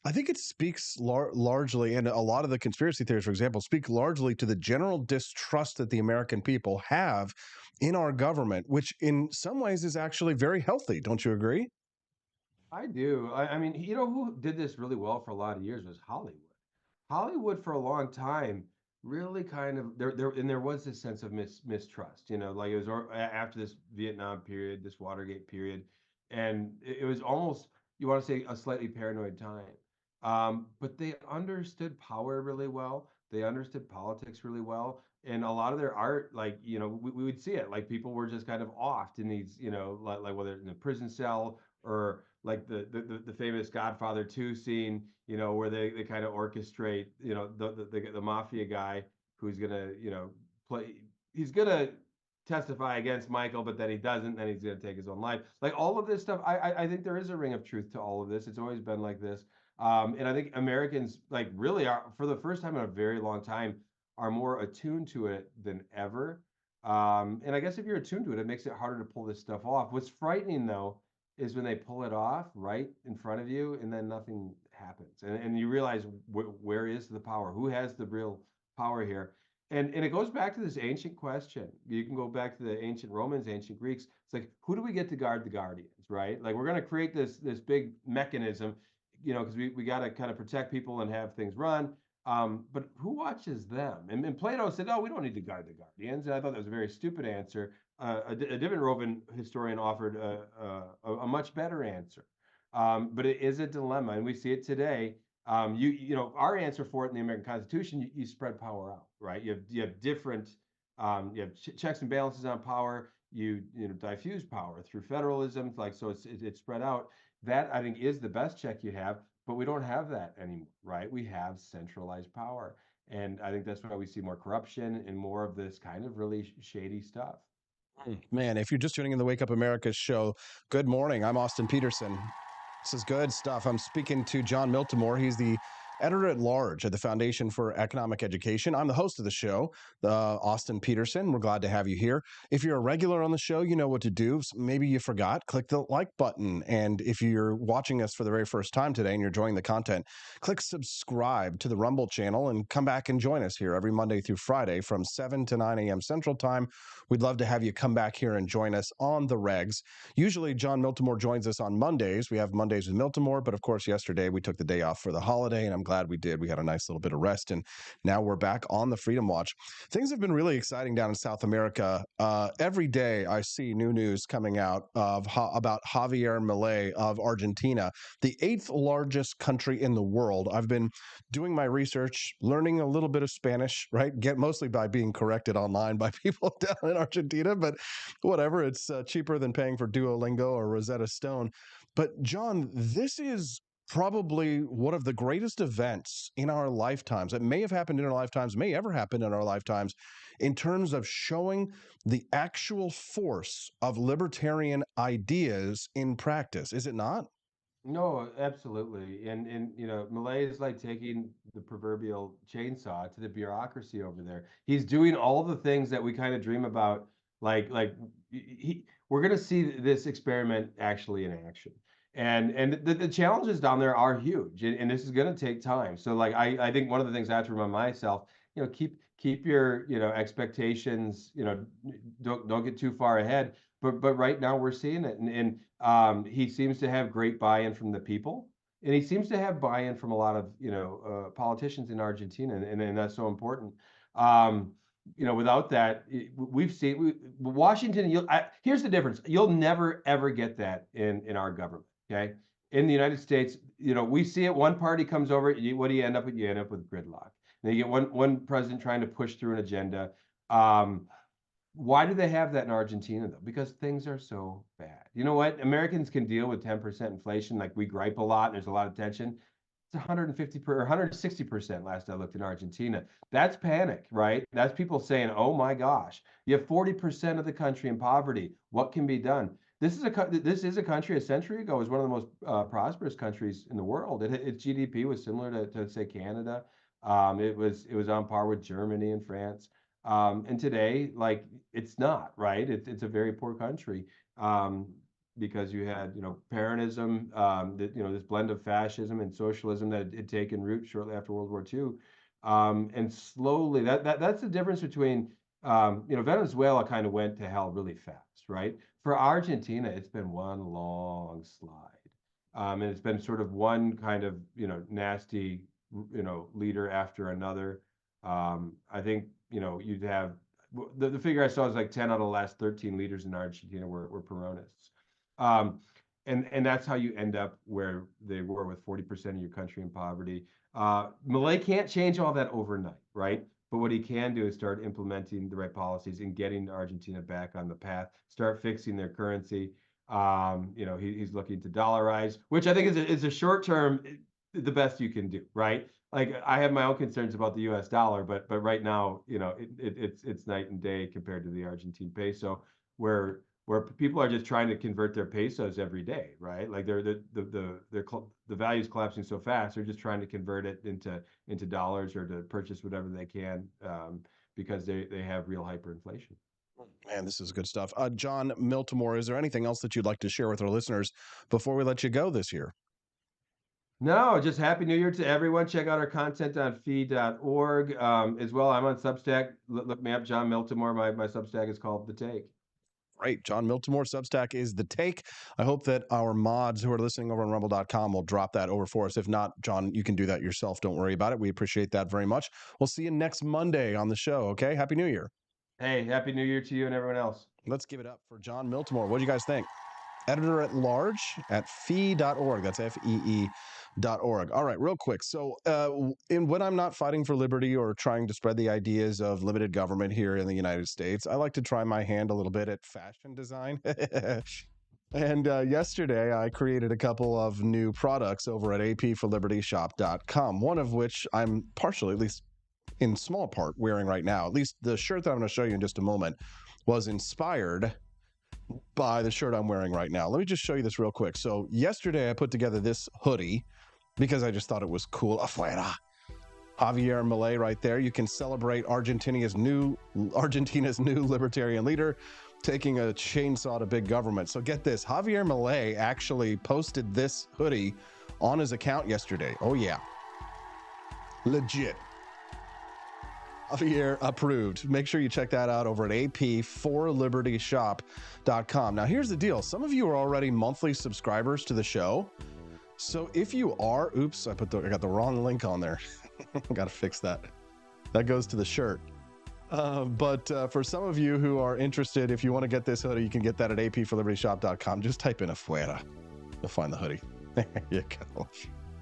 Speaker 1: I think it speaks largely, and a lot of the conspiracy theories, for example, speak largely to the general distrust that the American people have in our government, which in some ways is actually very healthy. Don't you agree?
Speaker 18: I do. I mean, you know who did this really well for a lot of years was Hollywood. Hollywood for a long time really kind of there was this sense of mistrust. Like it was after this Vietnam period, this Watergate period, and it was almost, you want to say, a slightly paranoid time. But they understood power really well. They understood politics really well. And a lot of their art, like, we would see it, like people were just kind of offed in these, like whether in the prison cell or like the famous Godfather 2 scene, where they kind of orchestrate, the mafia guy who's gonna, he's gonna testify against Michael, but then he doesn't, then he's gonna take his own life. Like all of this stuff, I think there is a ring of truth to all of this. It's always been like this. And I think Americans like really are, for the first time in a very long time, are more attuned to it than ever. And I guess if you're attuned to it, it makes it harder to pull this stuff off. What's frightening though is when they pull it off right in front of you and then nothing happens. And you realize where is the power? Who has the real power here? And it goes back to this ancient question. You can go back to the ancient Romans, ancient Greeks. It's like, who do we get to guard the guardians, right? Like we're going to create this big mechanism, because we got to kind of protect people and have things run. But who watches them? And Plato said, oh, we don't need to guard the guardians. And I thought that was a very stupid answer. A different Roman historian offered a much better answer. But it is a dilemma, and we see it today. Our answer for it in the American Constitution, you spread power out, right? You have different, you have checks and balances on power. You diffuse power through federalism, like so it's spread out. That I think is the best check you have, but we don't have that anymore, right? We have centralized power, and I think that's why we see more corruption and more of this kind of really shady stuff.
Speaker 1: Man, if you're just tuning in the Wake Up America show, good morning. I'm Austin Peterson. This is good stuff. I'm speaking to John Miltimore. He's the editor-at-large at the Foundation for Economic Education. I'm the host of the show, Austin Peterson. We're glad to have you here. If you're a regular on the show, you know what to do. Maybe you forgot, click the like button. And if you're watching us for the very first time today and you're enjoying the content, click subscribe to the Rumble channel and come back and join us here every Monday through Friday from 7 to 9 a.m. Central Time. We'd love to have you come back here and join us on the regs. Usually, John Miltimore joins us on Mondays. We have Mondays with Miltimore, but of course, yesterday we took the day off for the holiday, and I'm glad we did. We had a nice little bit of rest, and now we're back on the Freedom Watch. Things have been really exciting down in South America. Every day I see new news coming out of about Javier Milei of Argentina, the 8th largest country in the world. I've been doing my research, learning a little bit of Spanish, right? Mostly by being corrected online by people down in Argentina, but whatever. It's cheaper than paying for Duolingo or Rosetta Stone. But John, this is probably one of the greatest events in our lifetimes. It may have happened in our lifetimes, may ever happen in our lifetimes, in terms of showing the actual force of libertarian ideas in practice. Is it not?
Speaker 18: No, absolutely. And Milei is like taking the proverbial chainsaw to the bureaucracy over there. He's doing all the things that we kind of dream about. We're going to see this experiment actually in action. And the challenges down there are huge, and this is going to take time. So like I think one of the things I have to remind myself, keep your expectations, don't get too far ahead. But right now we're seeing it, and he seems to have great buy-in from the people, and he seems to have buy-in from a lot of politicians in Argentina, and that's so important. Without that, we've seen Washington. Here's the difference: you'll never ever get that in our government. Okay, in the United States, we see it. One party comes over. What do you end up with? You end up with gridlock. And you get one president trying to push through an agenda. Why do they have that in Argentina, though? Because things are so bad. You know what? Americans can deal with 10% inflation. Like, we gripe a lot and there's a lot of tension. It's 150 or 160% last I looked in Argentina. That's panic, right? That's people saying, oh my gosh, you have 40% of the country in poverty. What can be done? This is a country a century ago was one of the most prosperous countries in the world. Its GDP was similar to say Canada. It was on par with Germany and France. And today, like, it's not, right. It's a very poor country, because you had Peronism, this blend of fascism and socialism that had taken root shortly after World War II, and slowly that's the difference between Venezuela kind of went to hell really fast, right? For Argentina, it's been one long slide, and it's been sort of one kind of nasty leader after another. I think you'd have the figure I saw is like 10 out of the last 13 leaders in Argentina were Peronists. And that's how you end up where they were, with 40% of your country in poverty. Milei can't change all that overnight, right? But what he can do is start implementing the right policies and getting Argentina back on the path, start fixing their currency. He's looking to dollarize, which I think is a short term, the best you can do, right? Like, I have my own concerns about the U.S. dollar, but right now, it's night and day compared to the Argentine peso, where people are just trying to convert their pesos every day, right? Like, the value's collapsing so fast, they're just trying to convert it into dollars or to purchase whatever they can, because they have real hyperinflation.
Speaker 1: Man, this is good stuff. John Miltimore, is there anything else that you'd like to share with our listeners before we let you go this year?
Speaker 18: No, just Happy New Year to everyone. Check out our content on fee.org. As well, I'm on Substack. Look me up, John Miltimore. My Substack is called The Take.
Speaker 1: Right. John Miltimore, Substack is The Take. I hope that our mods who are listening over on rumble.com will drop that over for us. If not, John, you can do that yourself. Don't worry about it. We appreciate that very much. We'll see you next Monday on the show, okay? Happy New Year.
Speaker 18: Hey, Happy New Year to you and everyone else.
Speaker 1: Let's give it up for John Miltimore. What do you guys think? Editor-at-large at fee.org. That's FEE.org. All right, real quick. So when I'm not fighting for liberty or trying to spread the ideas of limited government here in the United States, I like to try my hand a little bit at fashion design. And yesterday, I created a couple of new products over at apforlibertyshop.com, one of which I'm partially, at least in small part, wearing right now. At least the shirt that I'm going to show you in just a moment was inspired by the shirt I'm wearing right now. Let me just show you this real quick. So yesterday I put together this hoodie because I just thought it was cool. Afuera. Javier Milei right there. You can celebrate Argentina's new libertarian leader taking a chainsaw to big government. So get this, Javier Milei actually posted this hoodie on his account yesterday. Oh yeah. Legit. Javier approved. Make sure you check that out over at apforlibertyshop.com. Now, here's the deal. Some of you are already monthly subscribers to the show. So if you are, oops, I got the wrong link on there. Got to fix that. That goes to the shirt. But for some of you who are interested, if you want to get this hoodie, you can get that at apforlibertyshop.com. Just type in Afuera. You'll find the hoodie. There you go.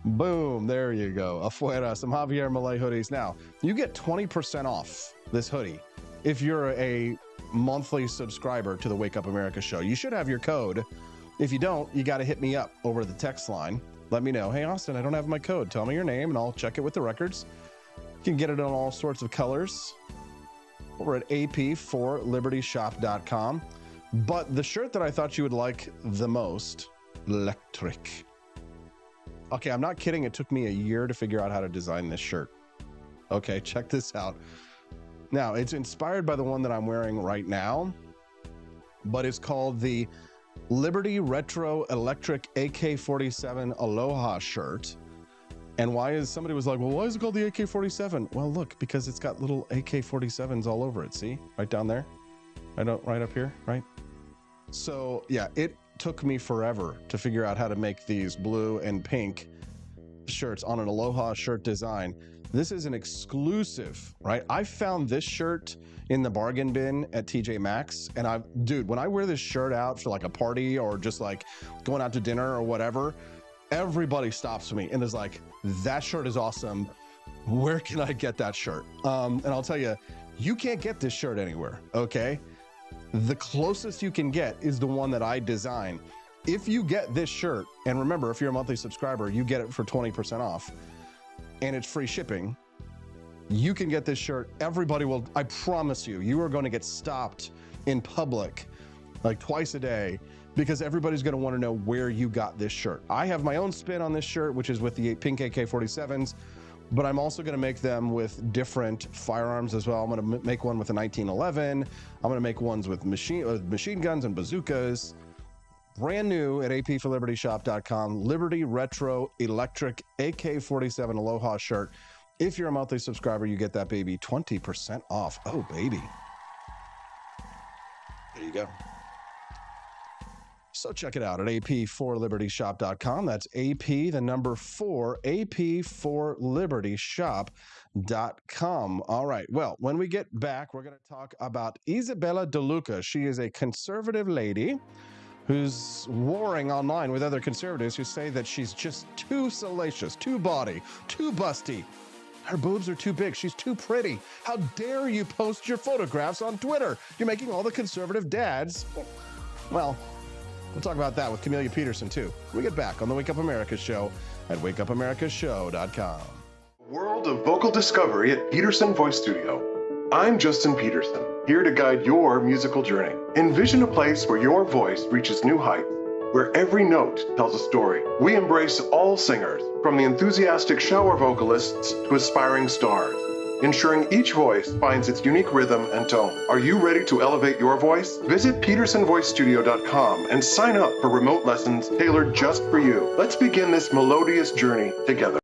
Speaker 1: Boom, there you go. Afuera, some Javier Milei hoodies. Now, you get 20% off this hoodie if you're a monthly subscriber to the Wake Up America show. You should have your code. If you don't, you got to hit me up over the text line. Let me know, hey, Austin, I don't have my code. Tell me your name, and I'll check it with the records. You can get it in all sorts of colors over at apforlibertyshop.com. But the shirt that I thought you would like the most, electric. Okay, I'm not kidding. It took me a year to figure out how to design this shirt. Okay, check this out. Now, it's inspired by the one that I'm wearing right now, but it's called the Liberty Retro Electric AK-47 Aloha shirt. And somebody was like, well, why is it called the AK-47? Well, look, because it's got little AK-47s all over it. See, right down there, right up here, right? So yeah, it took me forever to figure out how to make these blue and pink shirts on an Aloha shirt design. This is an exclusive, right? I found this shirt in the bargain bin at TJ Maxx, and dude, when I wear this shirt out for like a party or just like going out to dinner or whatever, everybody stops me and is like, that shirt is awesome. Where can I get that shirt? And I'll tell you, you can't get this shirt anywhere, okay? The closest you can get is the one that I design. If you get this shirt, and remember, if you're a monthly subscriber, you get it for 20% off, and it's free shipping. You can get this shirt. Everybody will, I promise you, you are going to get stopped in public like twice a day because everybody's going to want to know where you got this shirt. I have my own spin on this shirt, which is with the pink AK-47s, but I'm also going to make them with different firearms as well. I'm going to make one with a 1911. I'm going to make ones with machine guns and bazookas. Brand new at apforlibertyshop.com. Liberty Retro Electric AK-47 Aloha shirt. If you're a monthly subscriber, you get that baby 20% off. Oh, baby. There you go. So check it out at apforlibertyshop.com. That's AP, the number 4, apforlibertyshop.com. All right. Well, when we get back, we're going to talk about Isabella De Luca. She is a conservative lady who's warring online with other conservatives who say that she's just too salacious, too bawdy, too busty. Her boobs are too big. She's too pretty. How dare you post your photographs on Twitter? You're making all the conservative dads. Well, we'll talk about that with Camelia Peterson, too. We get back on the Wake Up America show at wakeupamericashow.com.
Speaker 17: World of vocal discovery at Peterson Voice Studio. I'm Justin Peterson, here to guide your musical journey. Envision a place where your voice reaches new heights, where every note tells a story. We embrace all singers, from the enthusiastic shower vocalists to aspiring stars, ensuring each voice finds its unique rhythm and tone. Are you ready to elevate your voice? Visit petersonvoicestudio.com and sign up for remote lessons tailored just for you. Let's begin this melodious journey together.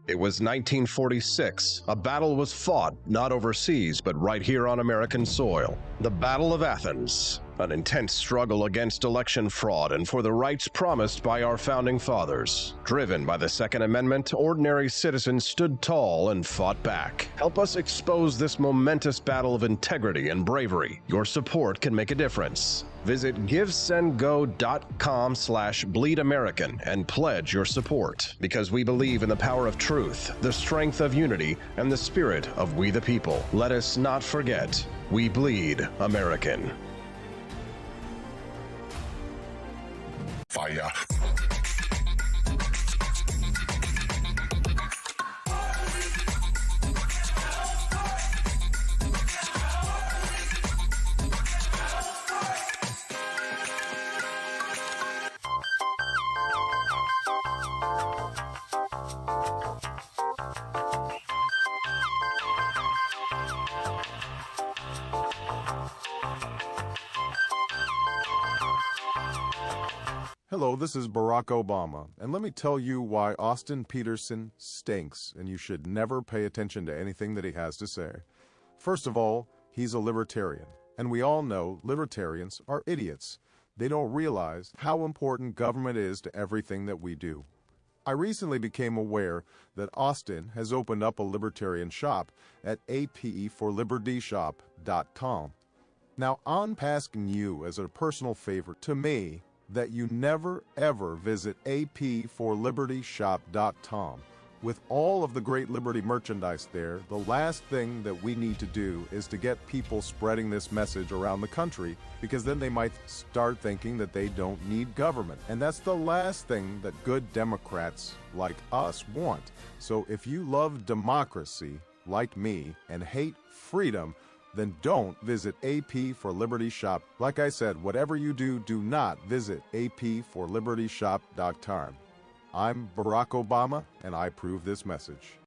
Speaker 10: It was 1946. A battle was fought, not overseas, but right here on American soil. The Battle of Athens, an intense struggle against election fraud and for the rights promised by our founding fathers. Driven by the Second Amendment, ordinary citizens stood tall and fought back. Help us expose this momentous battle of integrity and bravery. Your support can make a difference. Visit givesendgo.com/bleedamerican and pledge your support, because we believe in the power of truth, the strength of unity, and the spirit of we the people. Let us not forget, we bleed American.
Speaker 15: Fire.
Speaker 19: Hello, this is Barack Obama, and let me tell you why Austin Peterson stinks, and you should never pay attention to anything that he has to say. First of all, he's a libertarian. And we all know libertarians are idiots. They don't realize how important government is to everything that we do. I recently became aware that Austin has opened up a libertarian shop at apeforlibertyshop.com. Now, I'm asking you as a personal favor to me that you never ever visit apeforlibertyshop.com. With all of the great Liberty merchandise there, the last thing that we need to do is to get people spreading this message around the country, because then they might start thinking that they don't need government. And that's the last thing that good Democrats like us want. So if you love democracy, like me, and hate freedom, then don't visit AP for Liberty Shop. Like I said, whatever you do, do not visit aporlibertyshop.com. I'm Barack Obama, and I approve this message.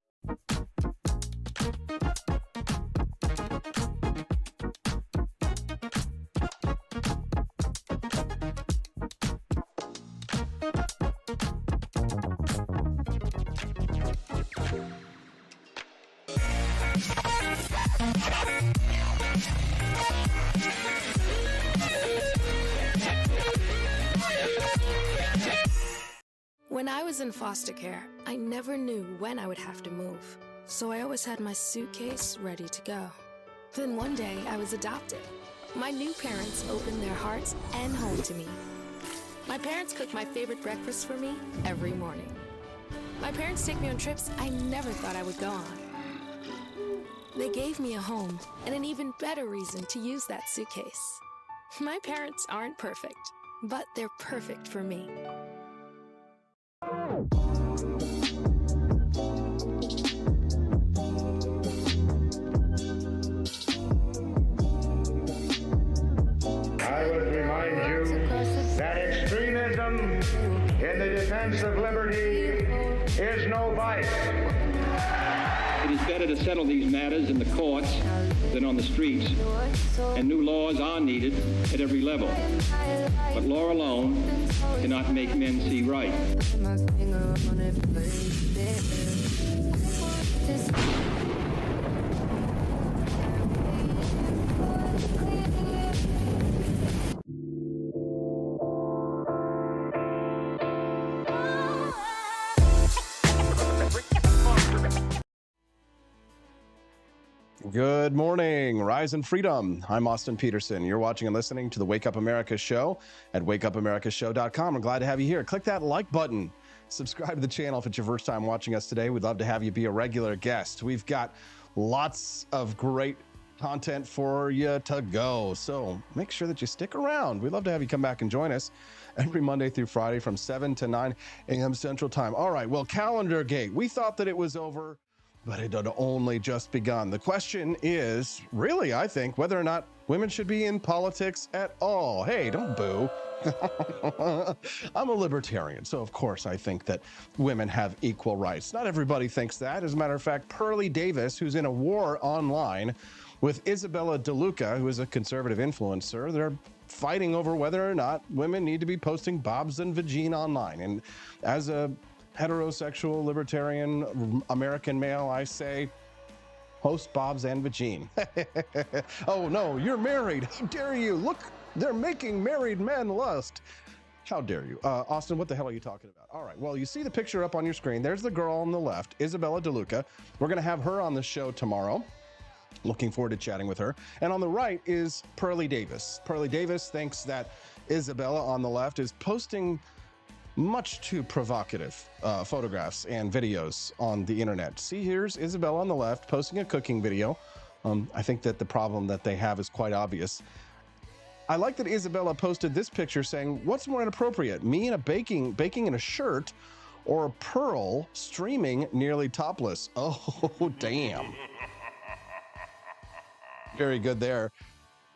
Speaker 20: When I was in foster care, I never knew when I would have to move, so I always had my suitcase ready to go. Then one day, I was adopted. My new parents opened their hearts and home to me. My parents cook my favorite breakfast for me every morning. My parents take me on trips I never thought I would go on. They gave me a home and an even better reason to use that suitcase. My parents aren't perfect, but they're perfect for me.
Speaker 21: I would remind you that extremism in the defense of liberty is no vice.
Speaker 22: It is better to settle these matters in the courts than on the streets, and new laws are needed at every level. But law alone cannot make men see right.
Speaker 1: Good morning, Rise and Freedom. I'm Austin Peterson. You're watching and listening to the Wake Up America show at wakeupAmericaShow.com. We're glad to have you here. Click that like button. Subscribe to the channel if it's your first time watching us today. We'd love to have you be a regular guest. We've got lots of great content for you to go, so make sure that you stick around. We'd love to have you come back and join us every Monday through Friday from 7 to 9 a.m. Central Time. All right, well, Calendar Gate. We thought that it was over, but it had only just begun. The question is, really, I think, whether or not women should be in politics at all. Hey, don't boo. I'm a libertarian, so of course I think that women have equal rights. Not everybody thinks that. As a matter of fact, Pearlie Davis, who's in a war online with Isabella DeLuca, who is a conservative influencer, they're fighting over whether or not women need to be posting bobs and vagine online. And as a heterosexual libertarian American male, I say, post bobs and vagine. Oh no, you're married. How dare you? Look, they're making married men lust. How dare you? Austin, what the hell are you talking about? All right, well, you see the picture up on your screen. There's the girl on the left, Isabella DeLuca. We're gonna have her on the show tomorrow. Looking forward to chatting with her. And on the right is Pearlie Davis. Pearlie Davis thinks that Isabella on the left is posting much too provocative photographs and videos on the internet. See, here's Isabella on the left posting a cooking video. I think that the problem that they have is quite obvious. I like that Isabella posted this picture saying, what's more inappropriate, me in a baking in a shirt, or Pearl streaming nearly topless? Oh, damn. Very good there.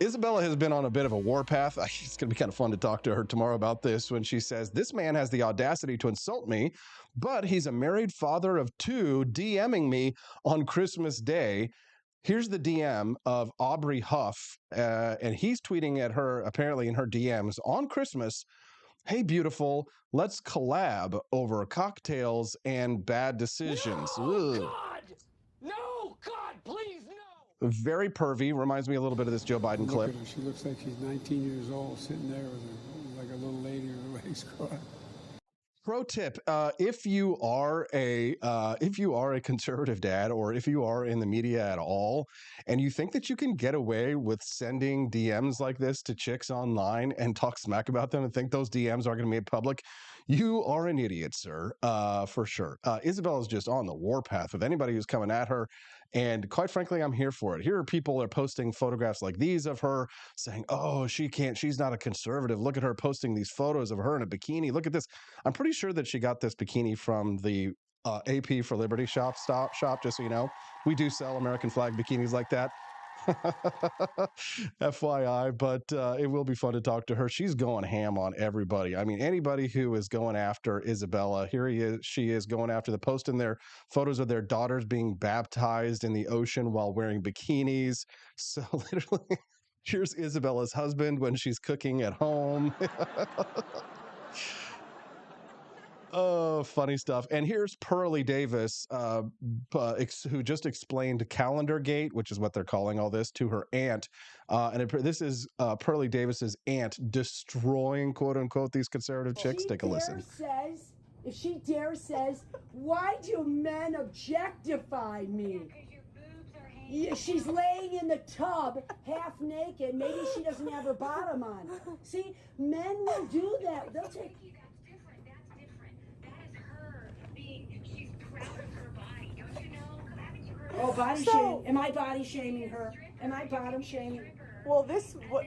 Speaker 1: Isabella has been on a bit of a warpath. It's going to be kind of fun to talk to her tomorrow about this when she says, this man has the audacity to insult me, but he's a married father of two DMing me on Christmas Day. Here's the DM of Aubrey Huff, and he's tweeting at her, apparently in her DMs, on Christmas, hey, beautiful, let's collab over cocktails and bad decisions.
Speaker 2: No, God! No, God, please, no!
Speaker 1: very pervy. Reminds me a little bit of this Joe Biden
Speaker 4: Look
Speaker 1: clip.
Speaker 4: at her. She looks like she's 19 years old, sitting there with like a little lady with her legs crossed.
Speaker 1: Pro tip: if you are a conservative dad, or if you are in the media at all, and you think that you can get away with sending DMs like this to chicks online and talk smack about them, and think those DMs are going to be made public, you are an idiot, sir, for sure. Isabella's just on the warpath with anybody who's coming at her. And quite frankly, I'm here for it. Here are people that are posting photographs like these of her saying, oh, she's not a conservative. Look at her posting these photos of her in a bikini. Look at this. I'm pretty sure that she got this bikini from the AP for Liberty shop, just so you know. We do sell American flag bikinis like that. FYI, but it will be fun to talk to her. She's going ham on everybody. I mean, anybody who is going after Isabella, she is going after the posting their photos of their daughters being baptized in the ocean while wearing bikinis. So literally, here's Isabella's husband when she's cooking at home. Oh, funny stuff. And here's Pearly Davis, who just explained Calendar Gate, which is what they're calling all this, to her aunt. This is Pearly Davis's aunt destroying, quote unquote, these conservative chicks. Take a listen.
Speaker 3: If she dares says, why do men objectify me? Yeah, she's laying in the tub, half naked. Maybe she doesn't have her bottom on. See, men will do that. They'll take... Oh, body shaming. Am I body shaming her? Am I bottom shaming?
Speaker 6: Well, this what?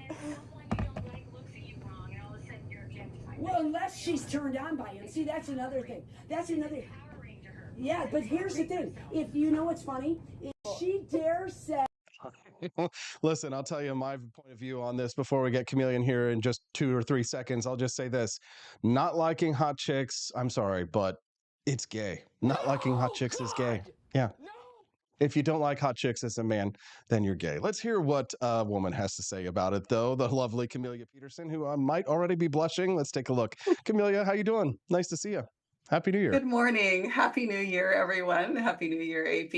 Speaker 3: Well, unless she's turned on by him. See, that's another thing. That's another. Yeah, but here's the thing. If you know what's funny, if she dares say.
Speaker 1: Listen, I'll tell you my point of view on this before we get Chameleon here in just 2 or 3 seconds. I'll just say this. Not liking hot chicks, I'm sorry, but it's gay. Not liking hot chicks is gay. Yeah. If you don't like hot chicks as a man, then you're gay. Let's hear what a woman has to say about it, though. The lovely Camellia Peterson, who might already be blushing. Let's take a look. Camellia, how you doing? Nice to see you. Happy New Year.
Speaker 23: Good morning. Happy New Year, everyone. Happy New Year, AP.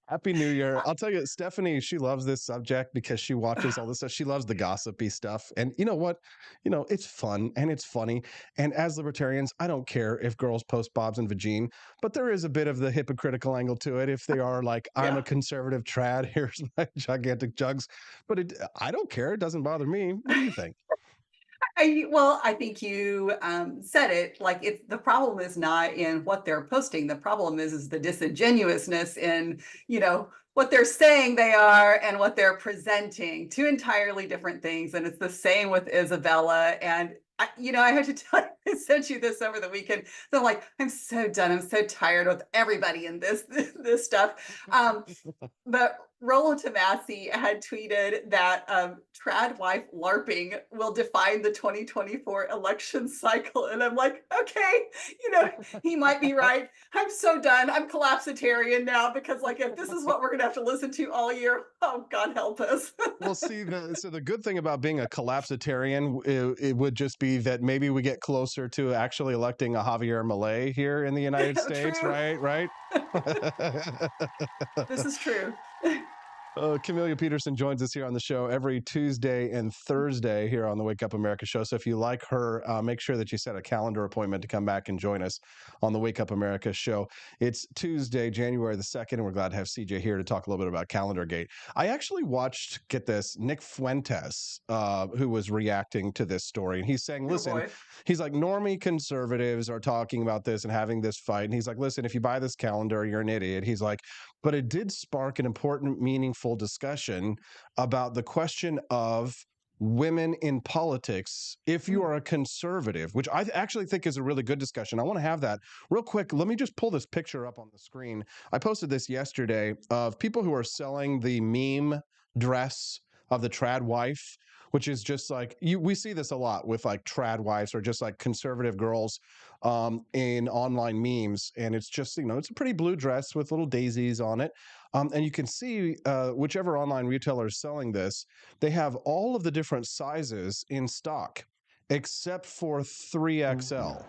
Speaker 1: Happy New Year. I'll tell you, Stephanie, she loves this subject because she watches all this stuff. She loves the gossipy stuff. And you know what? It's fun and it's funny. And as libertarians, I don't care if girls post bobs and vagine, but there is a bit of the hypocritical angle to it. If they are like, I'm a conservative trad, here's my gigantic jugs. But I don't care. It doesn't bother me. What do you think?
Speaker 23: I think you said it. Like, the problem is not in what they're posting. The problem is the disingenuousness in, what they're saying they are and what they're presenting. Two entirely different things. And it's the same with Isabella. And I have to tell you, I sent you this over the weekend. So I'm like, I'm so done. I'm so tired with everybody in this stuff. But Rollo Tomassi had tweeted that trad wife LARPing will define the 2024 election cycle. And I'm like, okay, he might be right. I'm so done. I'm collapsitarian now because if this is what we're going to have to listen to all year, oh, God help us.
Speaker 1: Well, see, so the good thing about being a collapsitarian, it would just be that maybe we get closer to actually electing a Javier Milei here in the United States, right?
Speaker 23: This is true.
Speaker 1: Camellia Peterson joins us here on the show every Tuesday and Thursday here on the Wake Up America show. So if you like her, make sure that you set a calendar appointment to come back and join us on the Wake Up America show. It's Tuesday, January the 2nd, and we're glad to have CJ here to talk a little bit about Calendar Gate. I actually watched, get this, Nick Fuentes, who was reacting to this story. And he's saying, listen, he's like, normie conservatives are talking about this and having this fight. And he's like, listen, if you buy this calendar, you're an idiot. He's like, but it did spark an important, meaningful discussion about the question of women in politics if you are a conservative, which I actually think is a really good discussion. I want to have that real quick. Let me just pull this picture up on the screen. I posted this yesterday of people who are selling the meme dress of the trad wife, which is just like, we see this a lot with like trad wives or just like conservative girls in online memes. And it's just, it's a pretty blue dress with little daisies on it. And you can see whichever online retailer is selling this, they have all of the different sizes in stock, except for 3XL.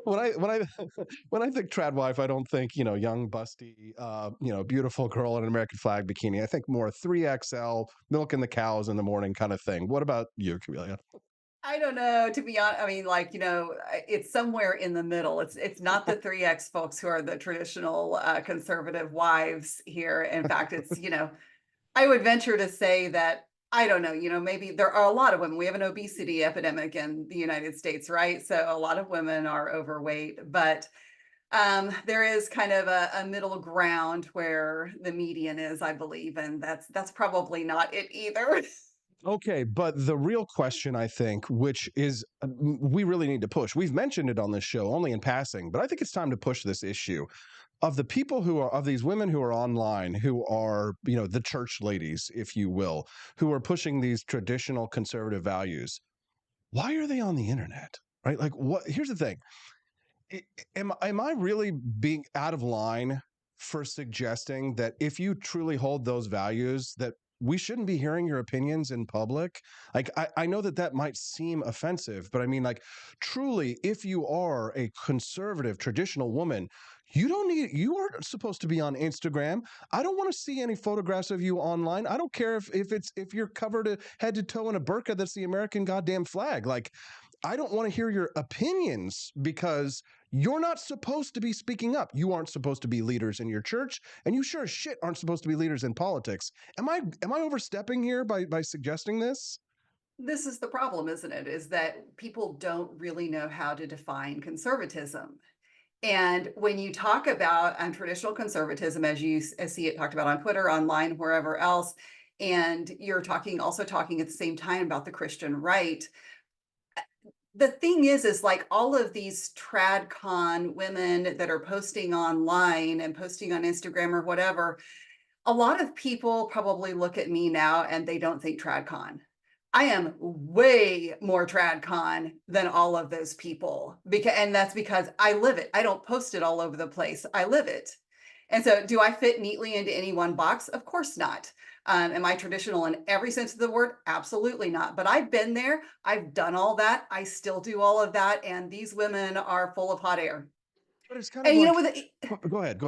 Speaker 1: When I think trad wife, I don't think, young, busty, beautiful girl in an American flag bikini. I think more 3XL, milking the cows in the morning kind of thing. What about you, Camelia?
Speaker 23: I don't know, to be honest. I mean, it's somewhere in the middle. It's not the 3X folks who are the traditional conservative wives here. In fact, I would venture to say that, I don't know, maybe there are a lot of women. We have an obesity epidemic in the United States, right? So a lot of women are overweight, but there is kind of a middle ground where the median is, I believe, and that's probably not it either.
Speaker 1: Okay, but the real question, I think, which is we really need to push. We've mentioned it on this show only in passing, but I think it's time to push this issue of the people of these women who are online, who are, the church ladies, if you will, who are pushing these traditional conservative values. Why are they on the internet? Right? Like, what? Here's the thing. Am I really being out of line for suggesting that if you truly hold those values, that we shouldn't be hearing your opinions in public? Like, I know that might seem offensive, but I mean, like, truly, if you are a conservative, traditional woman, you aren't supposed to be on Instagram. I don't want to see any photographs of you online. I don't care if you're covered head to toe in a burqa that's the American goddamn flag. Like, I don't want to hear your opinions because you're not supposed to be speaking up. You aren't supposed to be leaders in your church, and you sure as shit aren't supposed to be leaders in politics. Am I overstepping here by suggesting this?
Speaker 23: This is the problem, isn't it? Is that people don't really know how to define conservatism. And when you talk about traditional conservatism, as you see it talked about on Twitter, online, wherever else, and you're also talking at the same time about the Christian right, the thing is like all of these tradcon women that are posting online and posting on Instagram or whatever, a lot of people probably look at me now and they don't think tradcon. I am way more tradcon than all of those people, and that's because I live it. I don't post it all over the place. I live it. And so do I fit neatly into any one box? Of course not. Am I traditional in every sense of the word? Absolutely not. But I've been there. I've done all that. I still do all of that. And these women are full of hot air.
Speaker 1: But it's kind of go ahead.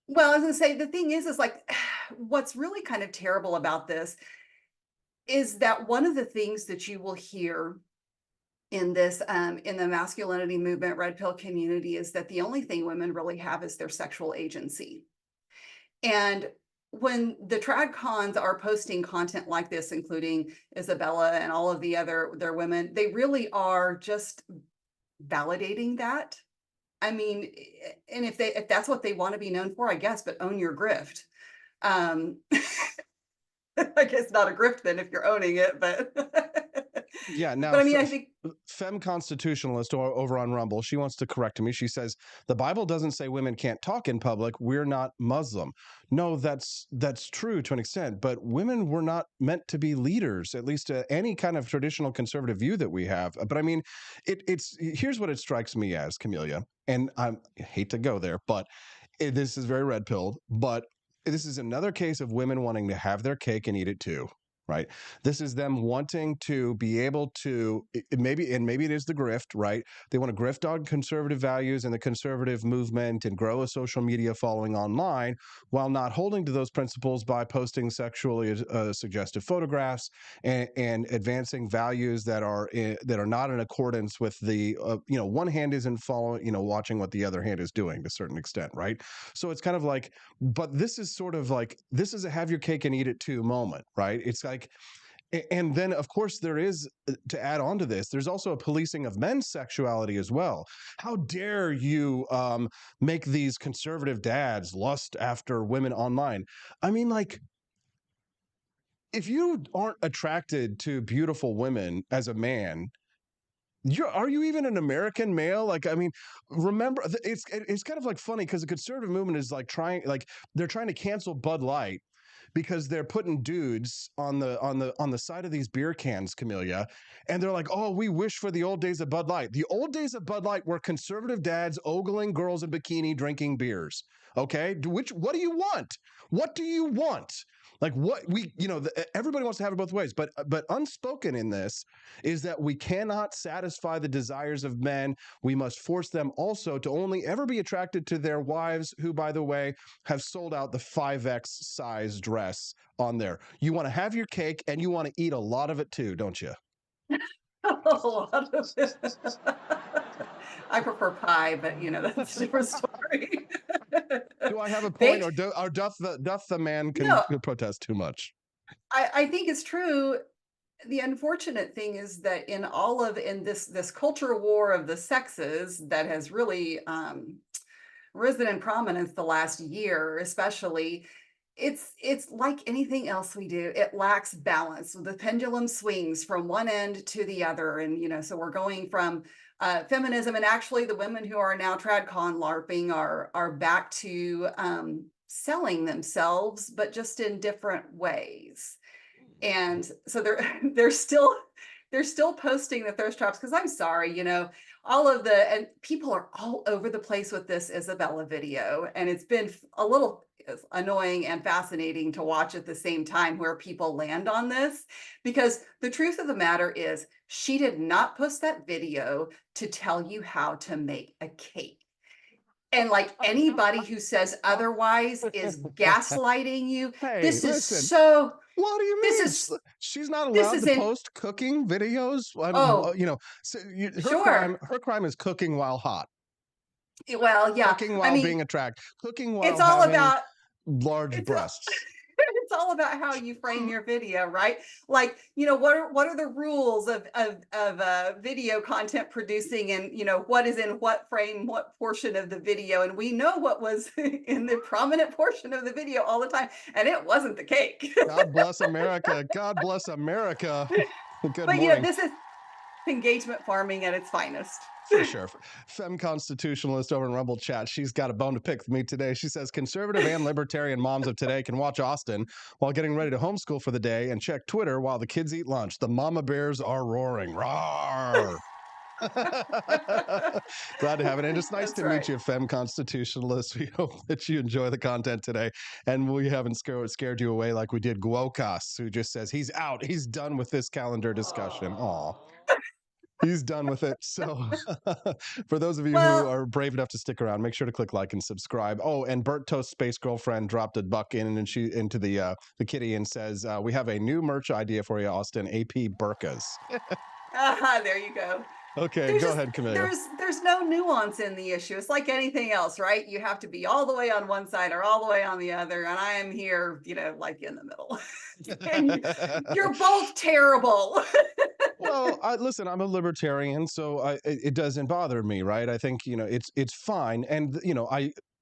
Speaker 23: Well, I was going to say, the thing is like, what's really kind of terrible about this is that one of the things that you will hear in this, in the masculinity movement, red pill community, is that the only thing women really have is their sexual agency. And when the tradcons are posting content like this, including Isabella and all of their women, they really are just validating that. I mean, and if that's what they want to be known for, I guess, but own your grift. I guess not a grift then if you're owning it, but
Speaker 1: yeah. Now,
Speaker 23: but I mean, I think
Speaker 1: Femme Constitutionalist over on Rumble, she wants to correct me. She says the Bible doesn't say women can't talk in public. We're not Muslim. No, that's true to an extent, but women were not meant to be leaders, at least any kind of traditional conservative view that we have. But I mean, here's what it strikes me as, Camelia, and I hate to go there, but this is very red pilled, but this is another case of women wanting to have their cake and eat it too, right? This is them wanting to be able to maybe it is the grift, right? They want to grift on conservative values and the conservative movement and grow a social media following online while not holding to those principles by posting sexually suggestive photographs and advancing values that are not in accordance with the one hand isn't following, watching what the other hand is doing to a certain extent, right? So it's kind of like, but this is sort of like, this is a have your cake and eat it too moment, right? It's like, and then of course there is, to add on to this, there's also a policing of men's sexuality as well. How dare you make these conservative dads lust after women online? I mean, like, if you aren't attracted to beautiful women as a man, are you even an American male? Like, I mean, remember, it's kind of like funny because the conservative movement is like they're trying to cancel Bud Light because they're putting dudes on the side of these beer cans, Camellia, and they're like, oh, we wish for the old days of Bud Light. The old days of Bud Light were conservative dads ogling girls in bikini drinking beers. Okay, what do you want? What do you want? Like what everybody wants to have it both ways, but unspoken in this is that we cannot satisfy the desires of men. We must force them also to only ever be attracted to their wives, who, by the way, have sold out the 5X size dress on there. You want to have your cake and you want to eat a lot of it too, don't you?
Speaker 23: A lot of it. I prefer pie, but that's a different story.
Speaker 1: Do I have a point, or doth the man protest too much?
Speaker 23: I think it's true. The unfortunate thing is that in this culture war of the sexes that has really risen in prominence the last year, especially, it's like anything else we do. It lacks balance. The pendulum swings from one end to the other, and so we're going from feminism, and actually the women who are now tradcon LARPing are back to selling themselves, but just in different ways. And so they're still posting the thirst traps, because I'm sorry, and people are all over the place with this Isabella video, and it's been a little annoying and fascinating to watch at the same time where people land on this, because the truth of the matter is she did not post that video to tell you how to make a cake. And like anybody who says otherwise is gaslighting you.
Speaker 1: Hey,
Speaker 23: this
Speaker 1: listen.
Speaker 23: is so.
Speaker 1: What do you mean? She's not allowed to post cooking videos. Her crime is cooking while hot.
Speaker 23: Well, yeah.
Speaker 1: Cooking while being attractive. Cooking while
Speaker 23: it's all
Speaker 1: having
Speaker 23: about
Speaker 1: large breasts.
Speaker 23: It's all about how you frame your video, right? Like, what are the rules of video content producing, and what is in what frame, what portion of the video? And we know what was in the prominent portion of the video all the time, and it wasn't the cake.
Speaker 1: God bless America. God bless America. Good
Speaker 23: but
Speaker 1: morning.
Speaker 23: this is engagement farming at its finest.
Speaker 1: For sure. Femme constitutionalist over in Rumble Chat. She's got a bone to pick with me today. She says conservative and libertarian moms of today can watch Austin while getting ready to homeschool for the day and check Twitter while the kids eat lunch. The mama bears are roaring. Roar. Glad to have it. And it's nice to meet you, Femme Constitutionalist. We hope that you enjoy the content today. And we haven't scared you away like we did Guokas, who just says he's out. He's done with this calendar discussion. Aw. He's done with it. So for those of you who are brave enough to stick around, make sure to click like and subscribe. Oh, and Bert Toast Space Girlfriend dropped a buck into the kitty and says, we have a new merch idea for you, Austin, AP burkas.
Speaker 23: There you go.
Speaker 1: Okay, go ahead, Camilla.
Speaker 23: There's no nuance in the issue. It's like anything else, right? You have to be all the way on one side or all the way on the other, and I am here, like in the middle. And you're both terrible.
Speaker 1: Well, listen, I'm a libertarian, so it doesn't bother me, right? I think it's fine, and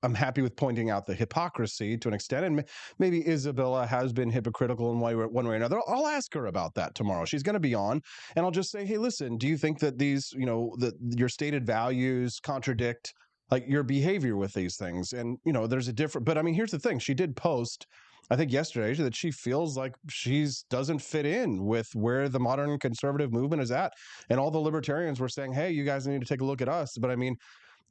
Speaker 1: I'm happy with pointing out the hypocrisy to an extent, and maybe Isabella has been hypocritical in one way or another. I'll ask her about that tomorrow. She's going to be on, and I'll just say, hey, listen, do you think that these, that your stated values contradict like your behavior with these things? And there's a different. But I mean, here's the thing: she did post, I think yesterday, that she feels like she doesn't fit in with where the modern conservative movement is at, and all the libertarians were saying, hey, you guys need to take a look at us. But I mean,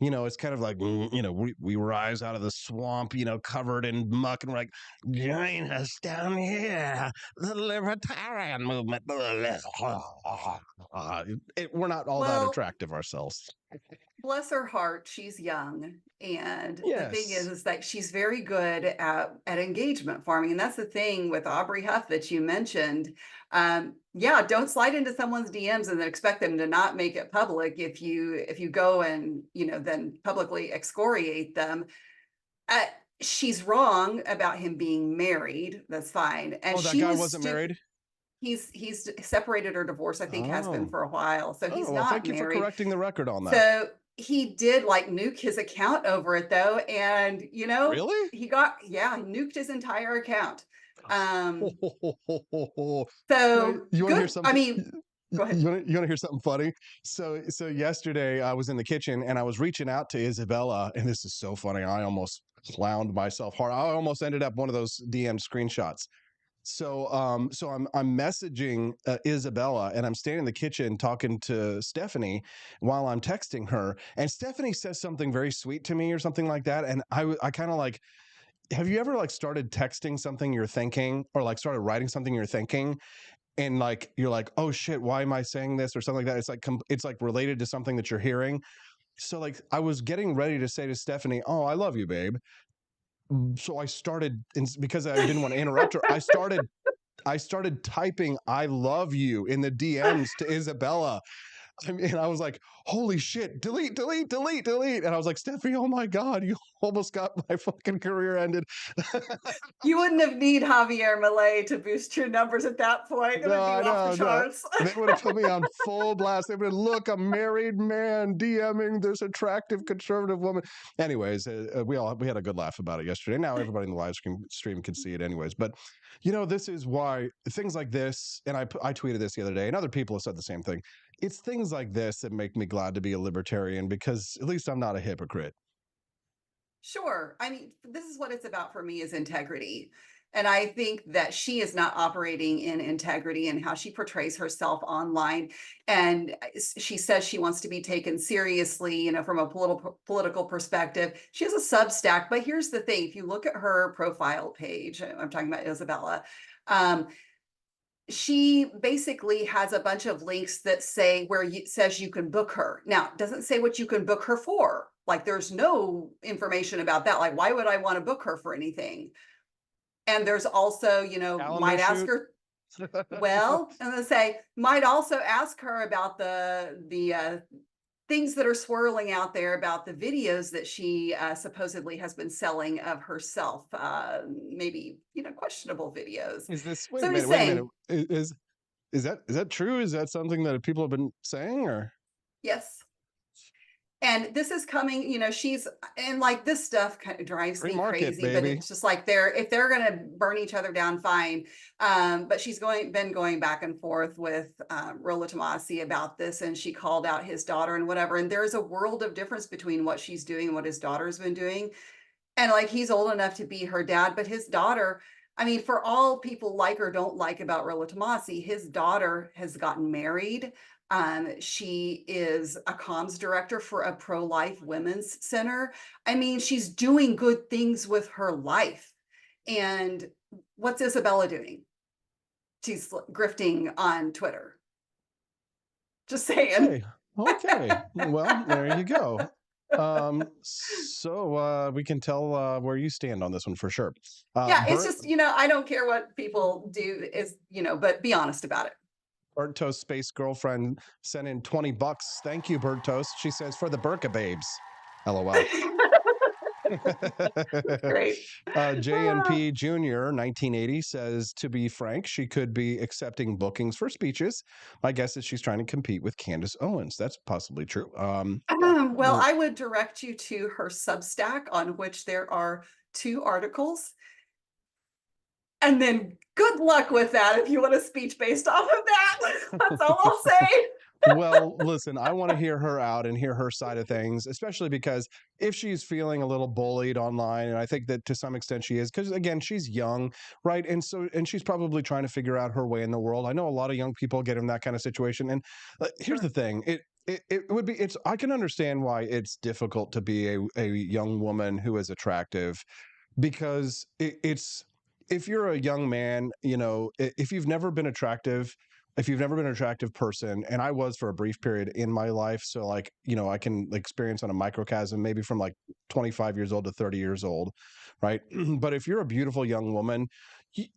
Speaker 1: it's kind of like, we rise out of the swamp, covered in muck, and we're like, join us down here, the libertarian movement. We're not all that attractive ourselves.
Speaker 23: Bless her heart, she's young, and the thing is that she's very good at engagement farming, and that's the thing with Aubrey Huff that you mentioned. Don't slide into someone's DMs and then expect them to not make it public if you go and then publicly excoriate them. She's wrong about him being married. That's fine. And
Speaker 1: that guy wasn't married?
Speaker 23: He's separated or divorced, I think, has been for a while. So he's not
Speaker 1: thank you
Speaker 23: married.
Speaker 1: for correcting the record on that.
Speaker 23: So he did nuke his account over it though. And
Speaker 1: really?
Speaker 23: He nuked his entire account. So
Speaker 1: you want to hear something?
Speaker 23: I mean, go ahead.
Speaker 1: You want to hear something funny? So yesterday I was in the kitchen and I was reaching out to Isabella, and this is so funny. I almost clowned myself hard. I almost ended up one of those DM screenshots. So I'm messaging Isabella, and I'm standing in the kitchen talking to Stephanie while I'm texting her, and Stephanie says something very sweet to me or something like that, and I kind of like, have you ever like started texting something you're thinking, or like started writing something you're thinking, and like you're like, oh shit, why am I saying this or something like that? It's like related to something that you're hearing. So like I was getting ready to say to Stephanie, oh, I love you, babe. So I started, because I didn't want to interrupt her, I started typing "I love you" in the DMs to Isabella. I mean, I was like, holy shit, delete, delete, delete, delete. And I was like, Stephanie, oh my God, you almost got my fucking career ended.
Speaker 23: You wouldn't have need Javier Milei to boost your numbers at that point. It would be off the charts.
Speaker 1: They would have put me on full blast. They would have, look, a married man DMing this attractive conservative woman. Anyways, we had a good laugh about it yesterday. Now everybody in the live stream can see it anyways. But, you know, this is why things like this, and I tweeted this the other day, and other people have said the same thing. It's things like this that make me glad to be a libertarian, because at least I'm not a hypocrite.
Speaker 23: Sure. I mean, this is what it's about for me, is integrity. And I think that she is not operating in integrity in how she portrays herself online. And she says she wants to be taken seriously, you know, from a political perspective. She has a Substack, but here's the thing. If you look at her profile page, I'm talking about Isabella, she basically has a bunch of links that say says you can book her. Now, it doesn't say what you can book her for. Like, there's no information about that. Like, why would I want to book her for anything? And there's also, you know, might ask her. Well, I'm gonna say, might also ask her about the things that are swirling out there about the videos that she supposedly has been selling of herself. Maybe, you know, questionable videos.
Speaker 1: Is this, wait a minute. Is that true? Is that something that people have been saying, or?
Speaker 23: Yes. And this is coming, you know, and like, this stuff kind of drives me crazy, but it's just like, if they're going to burn each other down, fine. But she's been going back and forth with Rollo Tomasi about this, and she called out his daughter and whatever. And there's a world of difference between what she's doing and what his daughter's been doing. And like, he's old enough to be her dad, but his daughter, I mean, for all people like or don't like about Rollo Tomasi, his daughter has gotten married. She is a comms director for a pro-life women's center. I mean, she's doing good things with her life. And what's Isabella doing? She's grifting on Twitter. Just saying.
Speaker 1: Okay. Well, there you go. So we can tell where you stand on this one for sure.
Speaker 23: Yeah, it's just, you know, I don't care what people do, is, you know, but be honest about it.
Speaker 1: Bird Toast Space Girlfriend sent in $20. Thank you, Bird Toast. She says, for the Burka babes. LOL.
Speaker 23: Great.
Speaker 1: JNP Jr. 1980 says, to be frank, she could be accepting bookings for speeches. My guess is she's trying to compete with Candace Owens. That's possibly true.
Speaker 23: Well, I would direct you to her Substack, on which there are 2 articles. And then good luck with that if you want a speech based off of that. That's all I'll say.
Speaker 1: Well, listen, I want to hear her out and hear her side of things, especially because if she's feeling a little bullied online, and I think that to some extent she is, because again, she's young, right? And she's probably trying to figure out her way in the world. I know a lot of young people get in that kind of situation. And here's the thing. I can understand why it's difficult to be a young woman who is attractive, because if you're a young man, you know, if you've never been an attractive person, and I was for a brief period in my life, so like, you know, I can experience on a microcosm, maybe from like 25 years old to 30 years old, right? But if you're a beautiful young woman,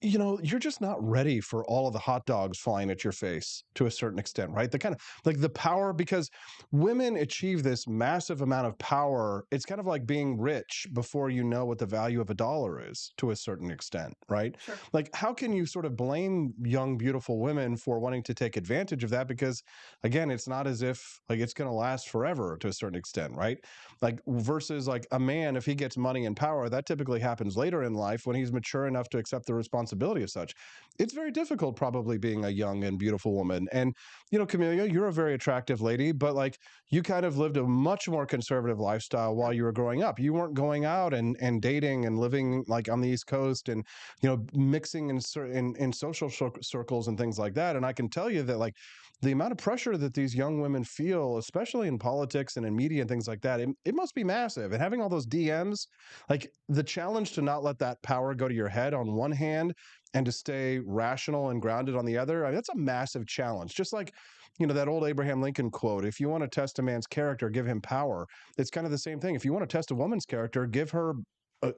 Speaker 1: you know, you're just not ready for all of the hot dogs flying at your face to a certain extent, right? The kind of like the power, because women achieve this massive amount of power. It's kind of like being rich before you know what the value of a dollar is, to a certain extent, right?
Speaker 23: Sure.
Speaker 1: Like, how can you sort of blame young, beautiful women for wanting to take advantage of that? Because again, it's not as if like it's going to last forever to a certain extent, right? Like, versus like a man, if he gets money and power, that typically happens later in life when he's mature enough to accept the responsibility of such. It's very difficult probably being a young and beautiful woman. And, you know, Camelia, you're a very attractive lady, but like you kind of lived a much more conservative lifestyle while you were growing up. You weren't going out and dating and living like on the East Coast and, you know, mixing in social circles and things like that. And I can tell you that like the amount of pressure that these young women feel, especially in politics and in media and things like that, it must be massive. And having all those DMs, like the challenge to not let that power go to your head on one hand and to stay rational and grounded on the other, I mean, that's a massive challenge. Just like, you know, that old Abraham Lincoln quote, if you want to test a man's character, give him power. It's kind of the same thing. If you want to test a woman's character, give her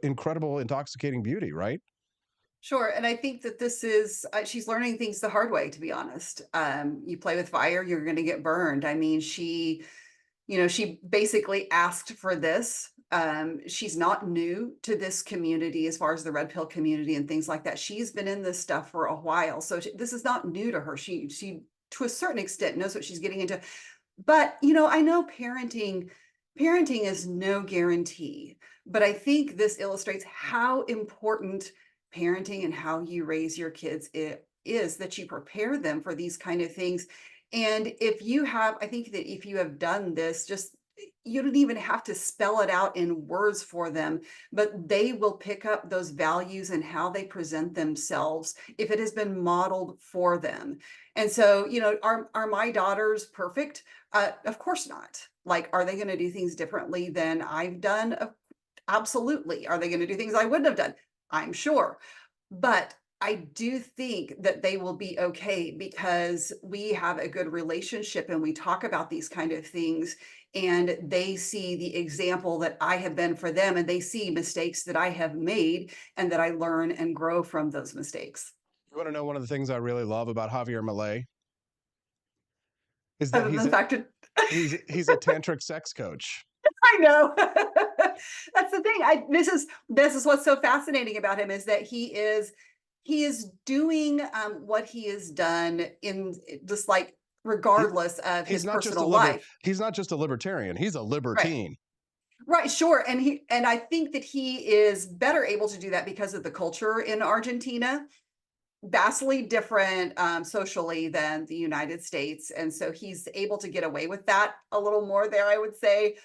Speaker 1: incredible, intoxicating beauty, right?
Speaker 23: Sure. And I think that this is, she's learning things the hard way, to be honest. You play with fire, you're going to get burned. I mean, she basically asked for this. She's not new to this community as far as the red pill community and things like that. She's been in this stuff for a while. So this is not new to her. She, to a certain extent, knows what she's getting into. But, you know, I know parenting is no guarantee. But I think this illustrates how important parenting and how you raise your kids is, that you prepare them for these kind of things. And I think that if you have done this, you don't even have to spell it out in words for them, but they will pick up those values and how they present themselves if it has been modeled for them. And so, you know, are my daughters perfect? Of course not. Like, are they going to do things differently than I've done? Absolutely. Are they going to do things I wouldn't have done? I'm sure. But I do think that they will be okay because we have a good relationship and we talk about these kind of things, and they see the example that I have been for them, and they see mistakes that I have made and that I learn and grow from those mistakes.
Speaker 1: You want to know one of the things I really love about Javier Milei? Is that he's a tantric sex coach.
Speaker 23: I know. That's the thing. This is what's so fascinating about him, is that he is doing what he has done in just like regardless of his personal life.
Speaker 1: He's not just a libertarian, he's a libertine.
Speaker 23: Right, sure. And I think that he is better able to do that because of the culture in Argentina. Vastly different socially than the United States. And so he's able to get away with that a little more there, I would say.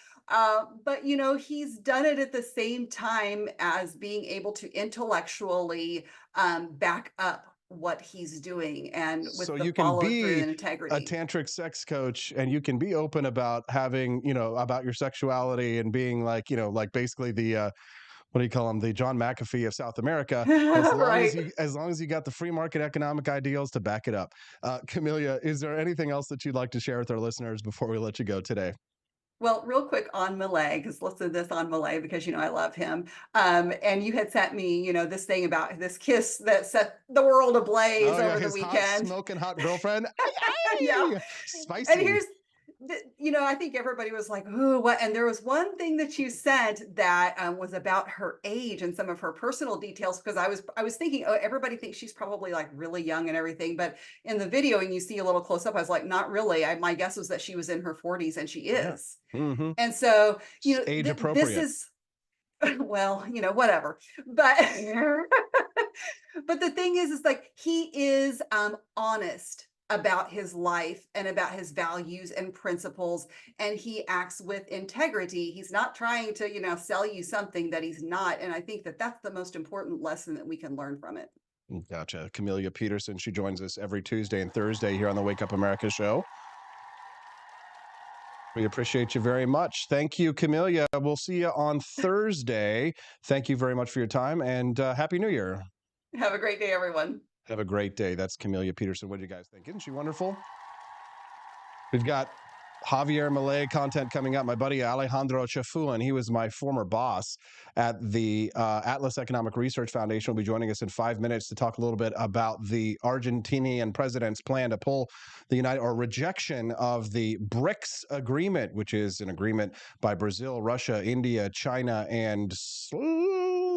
Speaker 23: But, you know, he's done it at the same time as being able to intellectually back up what he's doing, and with
Speaker 1: so
Speaker 23: the
Speaker 1: you can
Speaker 23: follow-through
Speaker 1: be
Speaker 23: and integrity.
Speaker 1: a tantric sex coach, and you can be open about having, you know, about your sexuality and being like, you know, like basically the what do you call him? The John McAfee of South America. As long as you got the free market economic ideals to back it up. Camelia, is there anything else that you'd like to share with our listeners before we let you go today?
Speaker 23: Well, real quick on Milei, because let's do this on Milei, because, you know, I love him. And you had sent me, you know, this thing about this kiss that set the world ablaze over the weekend.
Speaker 1: Hot, smoking hot girlfriend.
Speaker 23: Yeah.
Speaker 1: Spicy.
Speaker 23: And here's, you know, I think everybody was like, "Ooh, what?" And there was one thing that you sent that was about her age and some of her personal details, because I was thinking, oh, everybody thinks she's probably like really young and everything, but in the video, and you see a little close up, I was like, not really. My guess was that she was in her 40s, and she is.
Speaker 1: Yeah. Mm-hmm.
Speaker 23: And so, you know,
Speaker 1: age appropriate.
Speaker 23: This is, well, you know, whatever. But but the thing is like he is honest about his life and about his values and principles, and he acts with integrity. He's not trying to, you know, sell you something that he's not. And I think that that's the most important lesson that we can learn from it.
Speaker 1: Gotcha. Camelia Peterson, she joins us every Tuesday and Thursday here on the Wake Up America show. We appreciate you very much. Thank you, Camelia. We'll see you on Thursday. Thank you very much for your time, and Happy New Year.
Speaker 23: Have a great day, everyone.
Speaker 1: Have a great day. That's Camelia Peterson. What do you guys think? Isn't she wonderful? We've got Javier Milei content coming up. My buddy Alejandro Chafuan, he was my former boss at the Atlas Economic Research Foundation, will be joining us in 5 minutes to talk a little bit about the Argentinian president's plan to pull the rejection of the BRICS agreement, which is an agreement by Brazil, Russia, India, China, and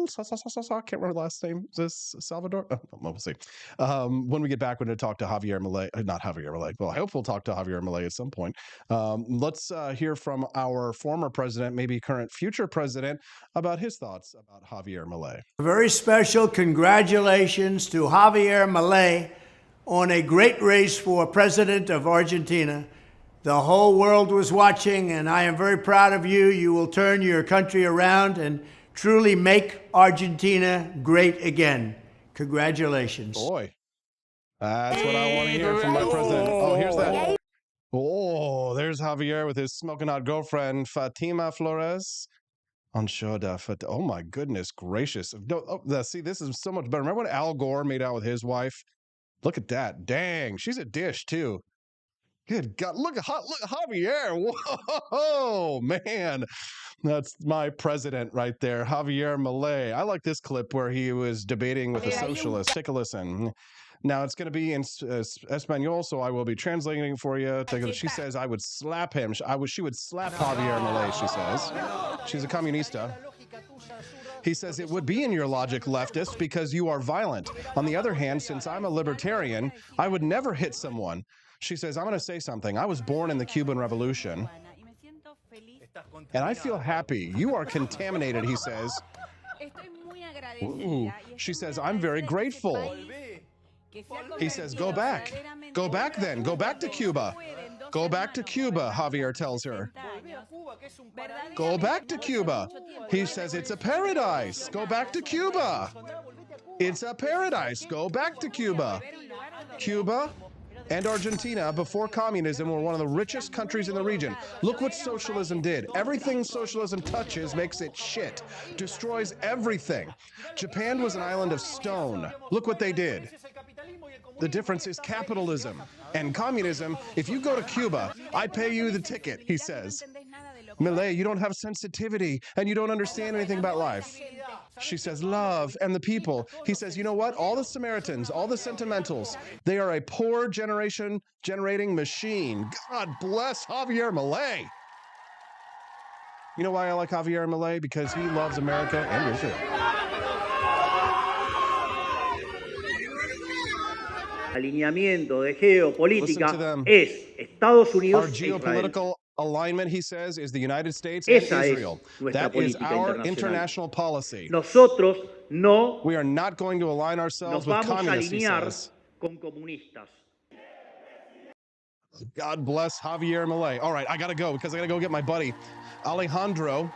Speaker 1: can't remember the last name. Is this Salvador? Oh, we'll see. When we get back, we're going to talk to Javier Milei. Not Javier Milei. Well, I hope we'll talk to Javier Milei at some point. Let's hear from our former president, maybe current future president, about his thoughts about Javier Milei.
Speaker 5: A very special congratulations to Javier Milei on a great race for president of Argentina. The whole world was watching, and I am very proud of you. You will turn your country around and truly make Argentina great again. Congratulations.
Speaker 1: Boy, that's what I want to hear from my president. Oh, here's that. Oh, there's Javier with his smoking hot girlfriend, Fatima Flores. On Shoda. Oh, my goodness gracious. See, this is so much better. Remember when Al Gore made out with his wife? Look at that. Dang, she's a dish, too. Good God, look at Javier. Whoa, man. That's my president right there, Javier Milei. I like this clip where he was debating with a socialist. Take a listen. Now, it's going to be in Espanol, so I will be translating for you. She says I would slap him. She would slap Javier Milei, she says. She's a comunista. He says it would be in your logic, leftist, because you are violent. On the other hand, since I'm a libertarian, I would never hit someone. She says, I'm going to say something. I was born in the Cuban Revolution, and I feel happy. You are contaminated, he says. Ooh. She says, I'm very grateful. He says, go back. Go back then. Go back to Cuba. Go back to Cuba, Javier tells her. Go back to Cuba. He says, it's a paradise. Go back to Cuba. It's a paradise. Go back to Cuba. Cuba and Argentina, before communism, were one of the richest countries in the region. Look what socialism did. Everything socialism touches makes it shit, destroys everything. Japan was an island of stone. Look what they did. The difference is capitalism and communism. If you go to Cuba, I pay you the ticket, he says. Milei, you don't have sensitivity and you don't understand anything about life. She says, love and the people. He says, you know what? All the Samaritans, all the sentimentals, they are a poor generation generating machine. God bless Javier Milei. You know why I like Javier Milei? Because he loves America and Israel.
Speaker 6: Alineamiento de geopolítica es Estados Unidos
Speaker 1: Our geopolitical alignment, he says, is the United States
Speaker 6: and
Speaker 1: Israel. That is our international policy.
Speaker 6: Nosotros no
Speaker 1: we are not going to align ourselves with communists, he says.
Speaker 6: Con comunistas.
Speaker 1: God bless Javier Milei. All right, I got to go because I got to go get my buddy, Alejandro,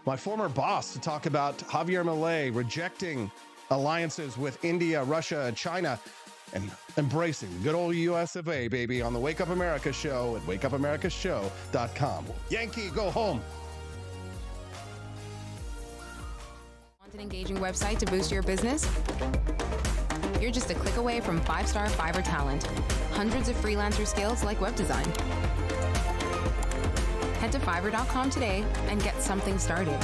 Speaker 1: my former boss, to talk about Javier Milei rejecting alliances with India, Russia, and China, and embracing good old US of A, baby, on the Wake Up America show at wakeupAmericaShow.com. Yankee, go home.
Speaker 7: Want an engaging website to boost your business? You're just a click away from 5-star Fiverr talent. Hundreds of freelancer skills like web design. Head to Fiverr.com today and get something started.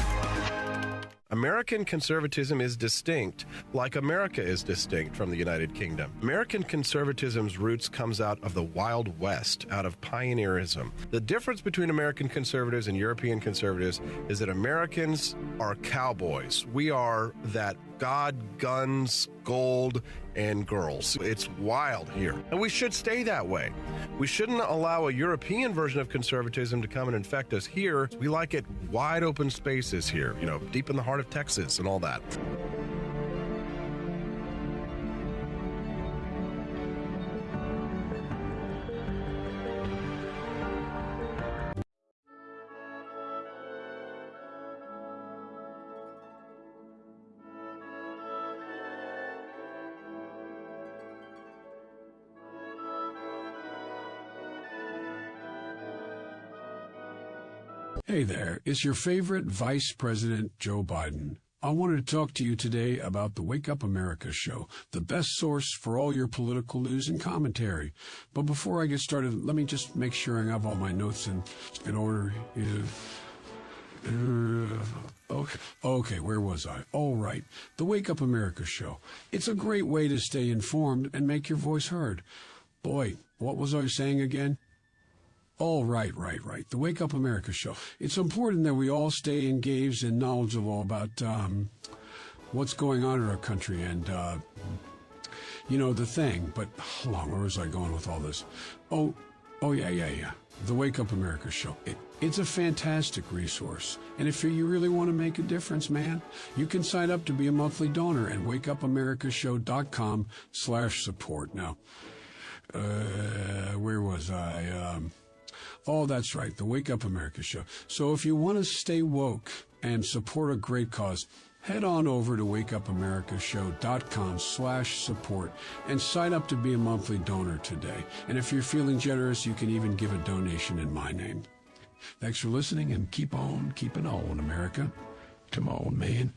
Speaker 10: American conservatism is distinct, like America is distinct from the United Kingdom. American conservatism's roots comes out of the Wild West, out of pioneerism. The difference between American conservatives and European conservatives is that Americans are cowboys. We are that God, guns, gold, and girls. It's wild here. And we should stay that way. We shouldn't allow a European version of conservatism to come and infect us here. We like it wide open spaces here, you know, deep in the heart of Texas and all that.
Speaker 4: Hey there, it's your favorite Vice President Joe Biden. I wanted to talk to you today about the Wake Up America show, the best source for all your political news and commentary. But before I get started, let me just make sure I have all my notes in order. Okay, where was I? All right, the Wake Up America show. It's a great way to stay informed and make your voice heard. Boy, what was I saying again? Oh, right. The Wake Up America show. It's important that we all stay engaged and knowledgeable about what's going on in our country and, the thing. But hold on, where was I going with all this? Oh, yeah. The Wake Up America show. It's a fantastic resource. And if you really want to make a difference, man, you can sign up to be a monthly donor at wakeupAmericaShow.com/support. Now, where was I? Oh, that's right, the Wake Up America show. So if you want to stay woke and support a great cause, head on over to wakeupAmericaShow.com/support and sign up to be a monthly donor today. And if you're feeling generous, you can even give a donation in my name. Thanks for listening, and keep on keeping on, America. Come on, man.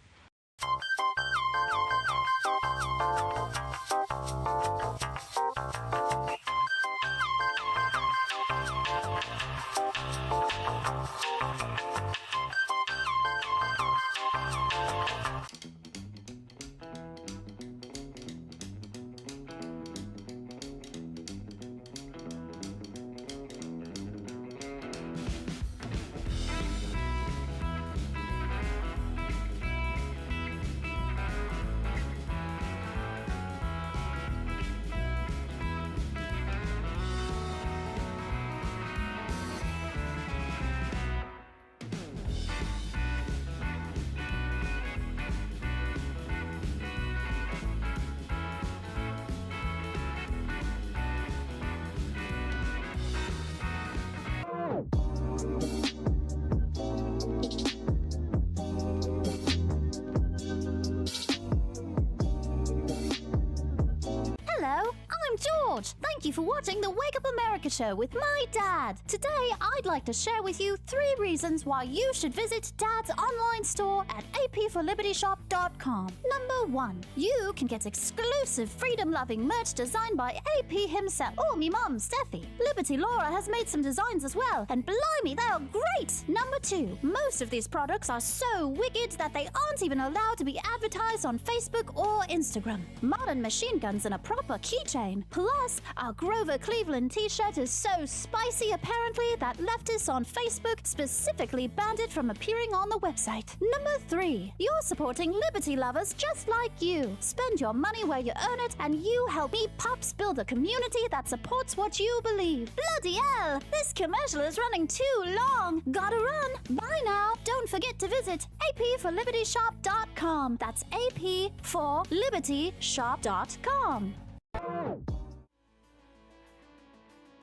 Speaker 8: Thank you for watching the Wake Up America show with my dad. Today, I'd like to share with you 3 reasons why you should visit Dad's online store at apforlibertyshop.com. Number 1, you can get exclusive freedom-loving merch designed by AP himself, or me mum, Steffi. Liberty Laura has made some designs as well, and blimey, they are great! Number 2, most of these products are so wicked that they aren't even allowed to be advertised on Facebook or Instagram. Modern machine guns and a proper keychain. Plus, our Grover Cleveland t-shirt is so spicy apparently that leftists on Facebook specifically banned it from appearing on the website. Number 3, you're supporting liberty lovers just like you. Spend your money where you earn it, and you help me Pops build a community that supports what you believe. Bloody hell, this commercial is running too long. Gotta run. Bye now. Don't forget to visit apforlibertyshop.com. That's apforlibertyshop.com.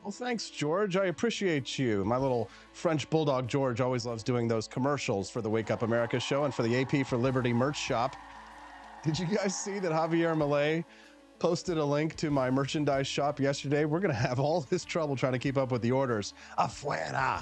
Speaker 1: Well, thanks, George. I appreciate you. My little French bulldog, George, always loves doing those commercials for the Wake Up America show and for the AP for Liberty merch shop. Did you guys see that Javier Milei posted a link to my merchandise shop yesterday? We're going to have all this trouble trying to keep up with the orders. Afuera,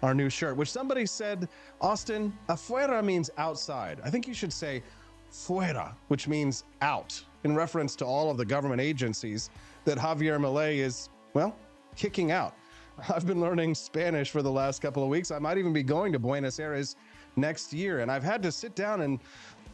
Speaker 1: our new shirt, which somebody said, Austin, afuera means outside. I think you should say fuera, which means out, in reference to all of the government agencies that Javier Milei is, well, kicking out. I've been learning Spanish for the last couple of weeks. I might even be going to Buenos Aires next year, and I've had to sit down and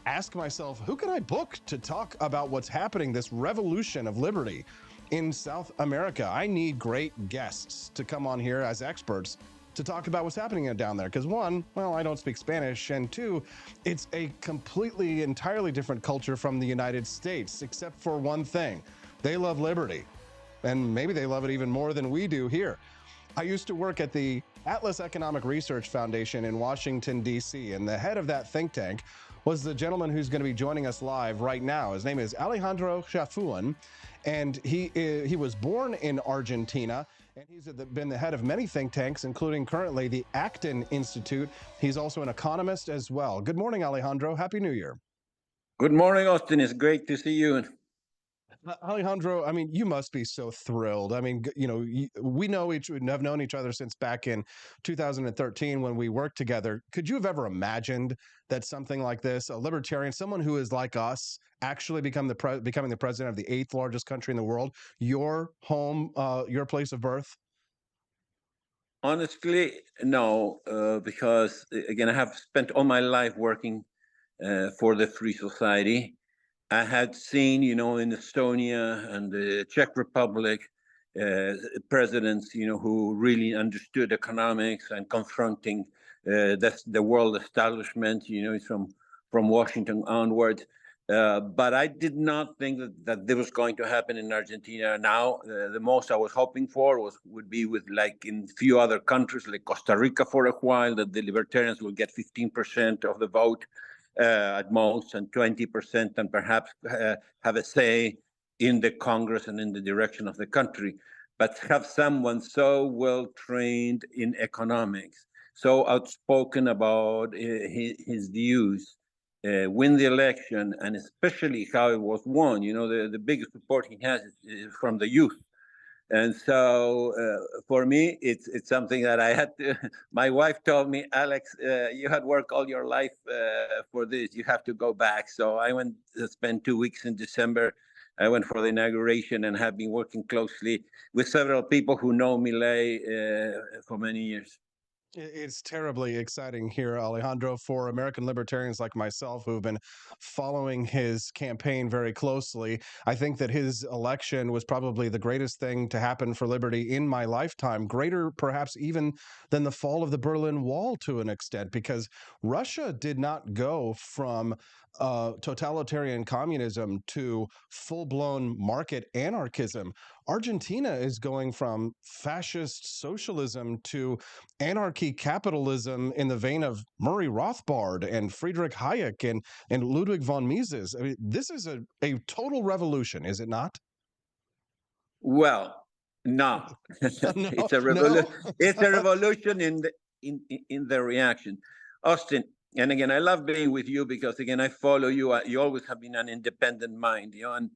Speaker 1: ask myself, who can I book to talk about what's happening, this revolution of liberty in South America? I need great guests to come on here as experts to talk about what's happening down there. Because 1, well, I don't speak Spanish, and 2, it's a completely, entirely different culture from the United States, except for one thing. They love liberty. And maybe they love it even more than we do here. I used to work at the Atlas Economic Research Foundation in Washington, D.C., and the head of that think tank was the gentleman who's going to be joining us live right now. His name is Alejandro Javier, and he was born in Argentina, and he's been the head of many think tanks, including currently the Acton Institute. He's also an economist as well. Good morning, Alejandro. Happy New Year.
Speaker 9: Good morning, Austin. It's great to see you.
Speaker 1: Alejandro, I mean, you must be so thrilled. I mean, you know, we have known each other since back in 2013 when we worked together. Could you have ever imagined that something like this, a libertarian, someone who is like us, actually becoming the president of the 8th largest country in the world, your home, your place of birth?
Speaker 9: Honestly, no, because again, I have spent all my life working for the free society. I had seen, in Estonia and the Czech Republic, presidents, who really understood economics and confronting the world establishment, from Washington onwards. But I did not think that this was going to happen in Argentina now. The most I was hoping for would be with, like in few other countries, like Costa Rica for a while, that the libertarians will get 15% of the vote at most, and 20%, and perhaps have a say in the Congress and in the direction of the country. But have someone so well trained in economics, so outspoken about his views, win the election, and especially how it was won. The biggest support he has is from the youth. And so for me, it's something that I had to. My wife told me, Alex, you had worked all your life for this. You have to go back. So I went to spend 2 weeks in December. I went for the inauguration and have been working closely with several people who know Milei for many years.
Speaker 1: It's terribly exciting here, Alejandro, for American libertarians like myself who've been following his campaign very closely. I think that his election was probably the greatest thing to happen for liberty in my lifetime, greater perhaps even than the fall of the Berlin Wall to an extent, because Russia did not go from totalitarian communism to full-blown market anarchism. Argentina is going from fascist socialism to anarchy capitalism in the vein of Murray Rothbard and Friedrich Hayek and Ludwig von Mises. I mean, this is a total revolution, is it not?
Speaker 9: Well, no. It's a revolution. No? It's a revolution in the reaction. Austin, and again, I love being with you because, again, I follow you. You always have been an independent mind, and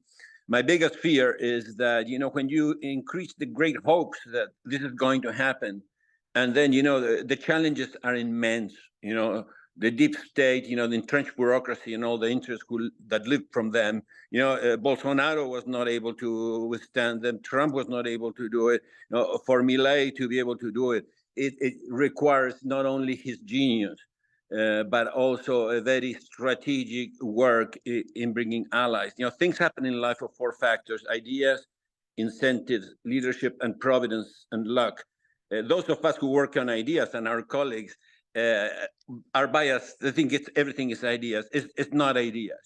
Speaker 9: my biggest fear is that, when you increase the great hopes that this is going to happen, and then, the challenges are immense, the deep state, the entrenched bureaucracy and all the interests that live from them. Bolsonaro was not able to withstand them. Trump was not able to do it. For Milei to be able to do it, it requires not only his genius, but also a very strategic work in bringing allies. Things happen in life of four factors: ideas, incentives, leadership, and providence and luck. Those of us who work on ideas and our colleagues are biased. They think everything is ideas. It's not ideas.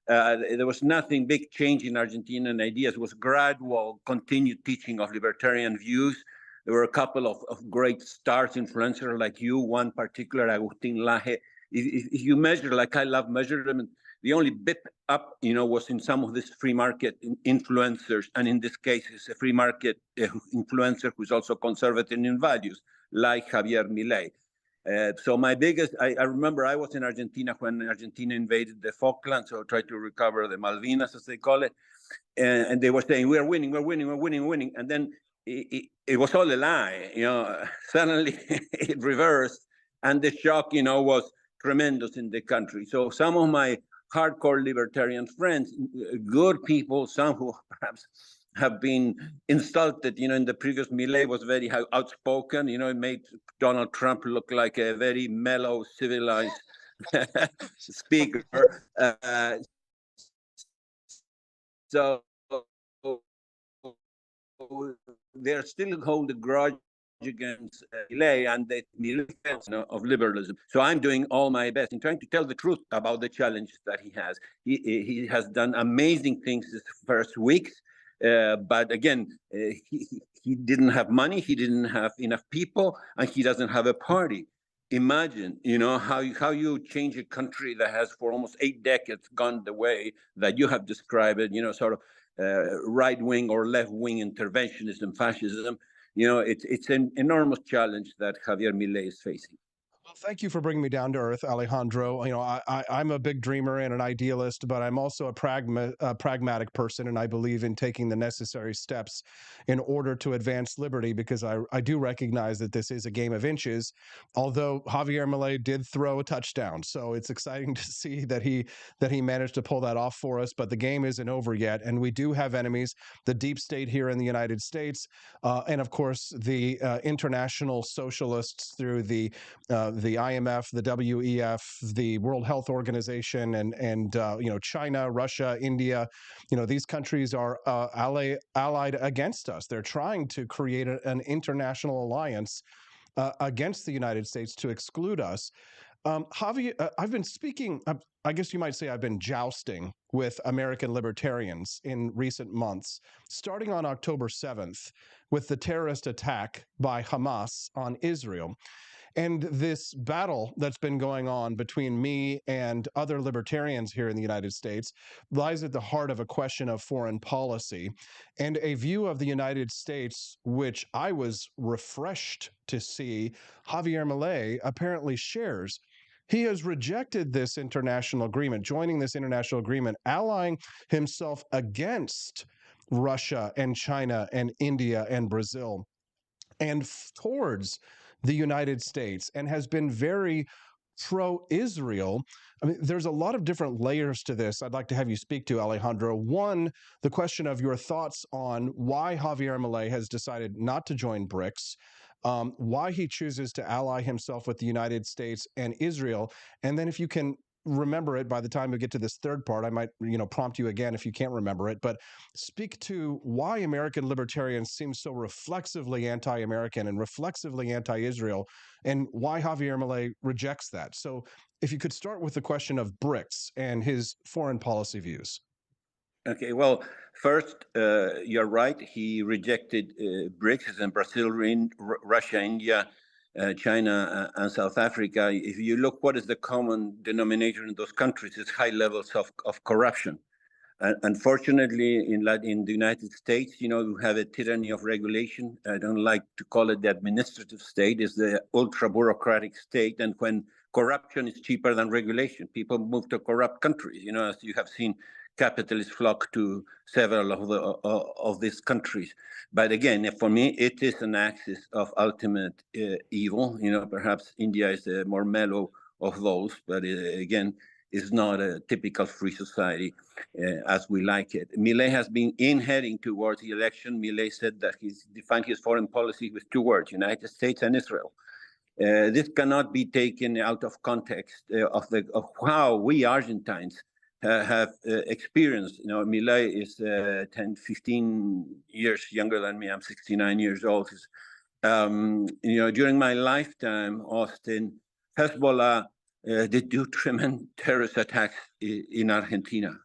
Speaker 9: There was nothing big change in Argentina in ideas. It was gradual, continued teaching of libertarian views. There were a couple of great stars, influencers like you, one particular, Agustin Laje. If you measure, like I love measurement, the only bit up, was in some of these free market influencers. And in this case, it's a free market influencer who's also conservative in values, like Javier Milei. So my biggest, I remember I was in Argentina when Argentina invaded the Falklands, so tried to recover the Malvinas, as they call it. And they were saying, we're winning. And then it was all a lie. Suddenly it reversed, and the shock, was tremendous in the country. So some of my hardcore libertarian friends, good people, some who perhaps have been insulted, in the previous Milei was very outspoken, it made Donald Trump look like a very mellow, civilized speaker. So they're still hold a grudge against Milei and the defense of liberalism. So I'm doing all my best in trying to tell the truth about the challenges that he has. He has done amazing things this first weeks, but again, he didn't have money, he didn't have enough people, and he doesn't have a party. Imagine, how you change a country that has for almost 8 decades gone the way that you have described it, sort of right-wing or left-wing interventionism, fascism. It's an enormous challenge that Javier Milei is facing.
Speaker 1: Well, thank you for bringing me down to earth, Alejandro. I'm a big dreamer and an idealist, but I'm also a pragmatic person, and I believe in taking the necessary steps in order to advance liberty, because I do recognize that this is a game of inches, although Javier Milei did throw a touchdown. So it's exciting to see that he managed to pull that off for us, but the game isn't over yet, and we do have enemies, the deep state here in the United States, and of course the international socialists through the the IMF, the WEF, the World Health Organization, and China, Russia, India. These countries are allied against us. They're trying to create an international alliance against the United States to exclude us. Javier, I've been speaking, I guess you might say I've been jousting with American libertarians in recent months, starting on October 7th with the terrorist attack by Hamas on Israel. And this battle that's been going on between me and other libertarians here in the United States lies at the heart of a question of foreign policy and a view of the United States, which I was refreshed to see Javier Milei apparently shares. He has rejected this international agreement, joining this international agreement, allying himself against Russia and China and India and Brazil, and towards the United States, and has been very pro-Israel. I mean, there's a lot of different layers to this I'd like to have you speak to, Alejandro. One, the question of your thoughts on why Javier Milei has decided not to join BRICS, why he chooses to ally himself with the United States and Israel, and then if you can remember it by the time we get to this third part, I might prompt you again if you can't remember it, but speak to why American libertarians seem so reflexively anti-American and reflexively anti-Israel, and why Javier Milei rejects that. So if you could start with the question of BRICS and his foreign policy views.
Speaker 9: Okay, well, first, you're right. He rejected BRICS and Brazil, Russia, India, China, and South Africa. If you look, what is the common denominator in those countries? It's high levels of corruption. Unfortunately, in the United States, we have a tyranny of regulation. I don't like to call it the administrative state. It's the ultra-bureaucratic state. And when corruption is cheaper than regulation, people move to corrupt countries. As you have seen, capitalists flock to several of these countries. But again, for me, it is an axis of ultimate evil. Perhaps India is the more mellow of those, but again, is not a typical free society as we like it. Milei has been heading towards the election. Milei said that he's defined his foreign policy with two words: United States and Israel. This cannot be taken out of context of how we Argentines have experienced. Milei is 10, 15 years younger than me. I'm 69 years old. During my lifetime, Austin, Hezbollah did do tremendous terrorist attacks in Argentina.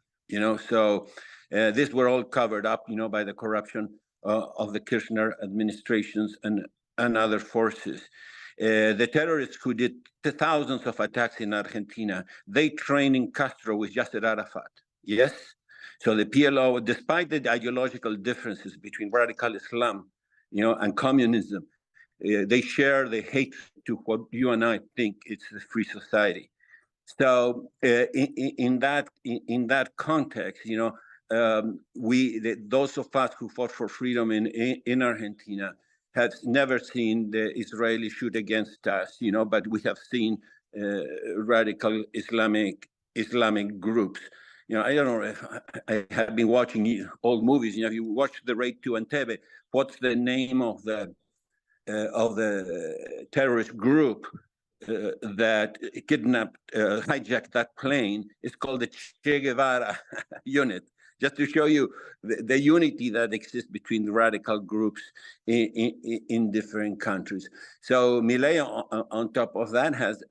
Speaker 9: So these were all covered up, by the corruption of the Kirchner administrations and other forces. The terrorists who did thousands of attacks in Argentina, they trained in Castro with Yasser Arafat. Yes? So the PLO, despite the ideological differences between radical Islam, and communism, they share the hate to what you and I think it's a free society. So in that context, those of us who fought for freedom in Argentina have never seen the Israelis shoot against us, but we have seen radical Islamic groups. I don't know if I have been watching old movies. If you watch The Raid to Entebbe, what's the name of the terrorist group that kidnapped, hijacked that plane? It's called the Che Guevara unit. Just to show you the unity that exists between the radical groups in different countries. So Milei, on top of that, has,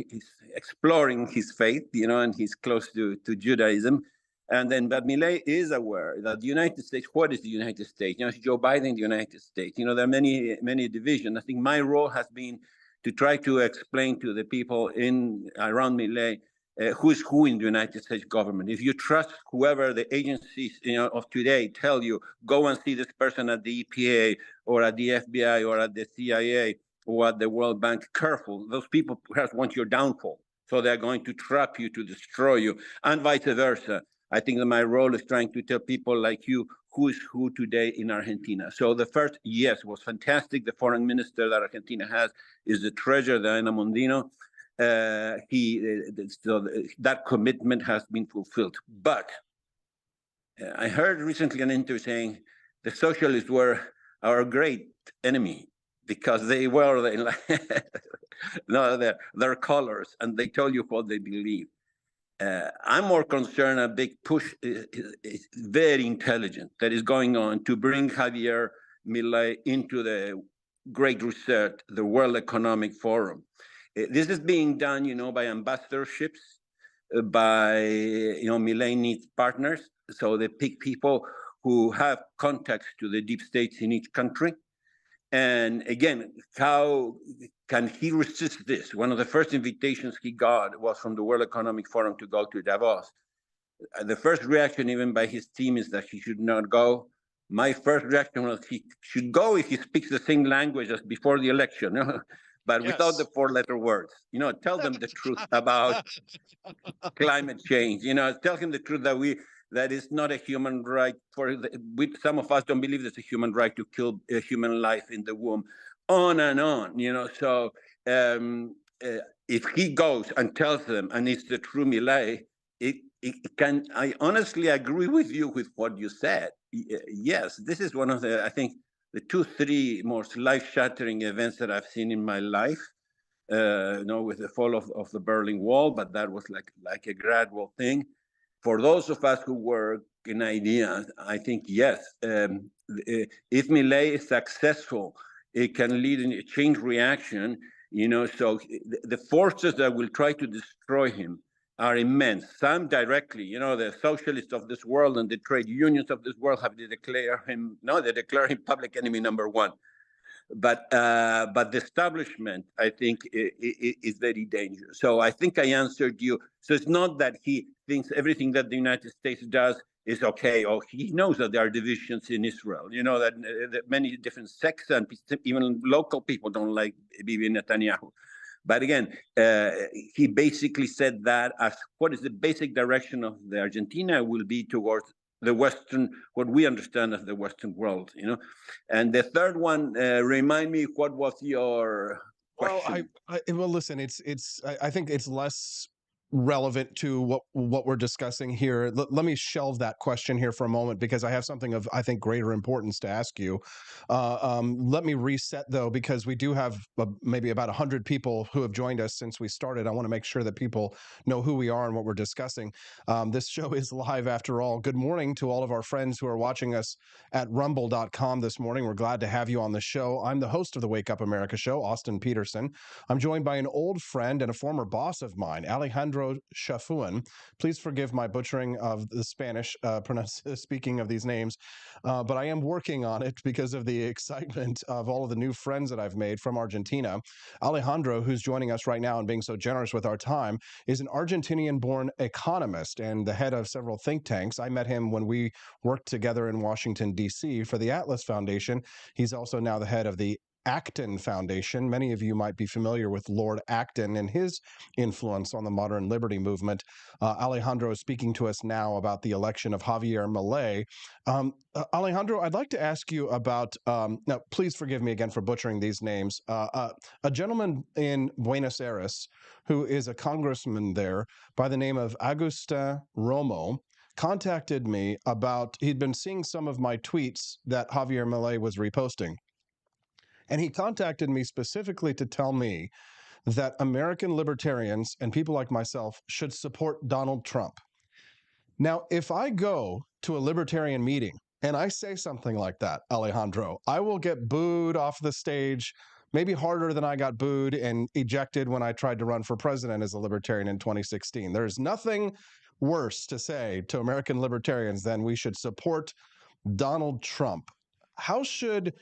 Speaker 9: he's exploring his faith, and he's close to Judaism. But Milei is aware that the United States, what is the United States? It's Joe Biden, the United States. There are many divisions. I think my role has been to try to explain to the people around Milei who's who in the United States government. If you trust whoever the agencies of today tell you, go and see this person at the EPA or at the FBI or at the CIA or at the World Bank, careful. Those people perhaps want your downfall. So they're going to trap you to destroy you, and vice versa. I think that my role is trying to tell people like you who is who today in Argentina. So the first, yes, was fantastic. The foreign minister that Argentina has is the treasurer, Diana Mondino. So that commitment has been fulfilled. But I heard recently an interview saying the socialists were our great enemy. because they wear their colors and they tell you what they believe. I'm more concerned a big push is very intelligent that is going on to bring Javier Milei into the Great Reset, the World Economic Forum. This is being done, by ambassadorships, by, Milei needs partners. So they pick people who have contacts to the deep states in each country. And again, how can he resist this? One of the first invitations he got was from the World Economic Forum to go to Davos. The first reaction, even by his team, is that he should not go. My first reaction was he should go if he speaks the same language as before the election, but without the four-letter words. Tell them the truth about climate change. Tell him the truth that is not a human right some of us don't believe it's a human right to kill a human life in the womb, on and on, So if he goes and tells them, and it's the true Milei, I honestly agree with you with what you said. Yes, this is one of the, I think, the 2-3 most life-shattering events that I've seen in my life. With the fall of the Berlin Wall, but that was like a gradual thing. For those of us who work in ideas, I think, yes, if Milei is successful, it can lead in a chain reaction, so the forces that will try to destroy him are immense. Some directly, the socialists of this world and the trade unions of this world have declared him public enemy number one. But the establishment, I think, is very dangerous. So I think I answered you. So it's not that he thinks everything that the United States does is okay, or he knows that there are divisions in Israel. That many different sects and even local people don't like Bibi Netanyahu. But again, he basically said that as what is the basic direction of the Argentina will be towards the Western, what we understand as the Western world, And the third one, remind me, what was your question?
Speaker 1: Well, listen, I think it's less relevant to what we're discussing here. Let me shelve that question here for a moment because I have something of, I think, greater importance to ask you. Let me reset though, because we do have maybe about 100 people who have joined us since we started. I want to make sure that people know who we are and what we're discussing. This show is live after all. Good morning to all of our friends who are watching us at rumble.com this morning. We're glad to have you on the show. I'm the host of the Wake Up America show, Austin Peterson. I'm joined by an old friend and a former boss of mine, Alejandro Shafuan. Please forgive my butchering of the Spanish speaking of these names, but I am working on it because of the excitement of all of the new friends that I've made from Argentina. Alejandro, who's joining us right now and being so generous with our time, is an Argentinian-born economist and the head of several think tanks. I met him when we worked together in Washington, D.C. for the Atlas Foundation. He's also now the head of the Acton Foundation. Many of you might be familiar with Lord Acton and his influence on the modern liberty movement. Alejandro is speaking to us now about the election of Javier Milei. Alejandro, I'd like to ask you about, now please forgive me again for butchering these names, a gentleman in Buenos Aires who is a congressman there by the name of Agustin Romo contacted me about, he'd been seeing some of my tweets that Javier Milei was reposting. And he contacted me specifically to tell me that American libertarians and people like myself should support Donald Trump. Now, if I go to a libertarian meeting and I say something like that, Alejandro, I will get booed off the stage, maybe harder than I got booed and ejected when I tried to run for president as a libertarian in 2016. There's nothing worse to say to American libertarians than we should support Donald Trump. How should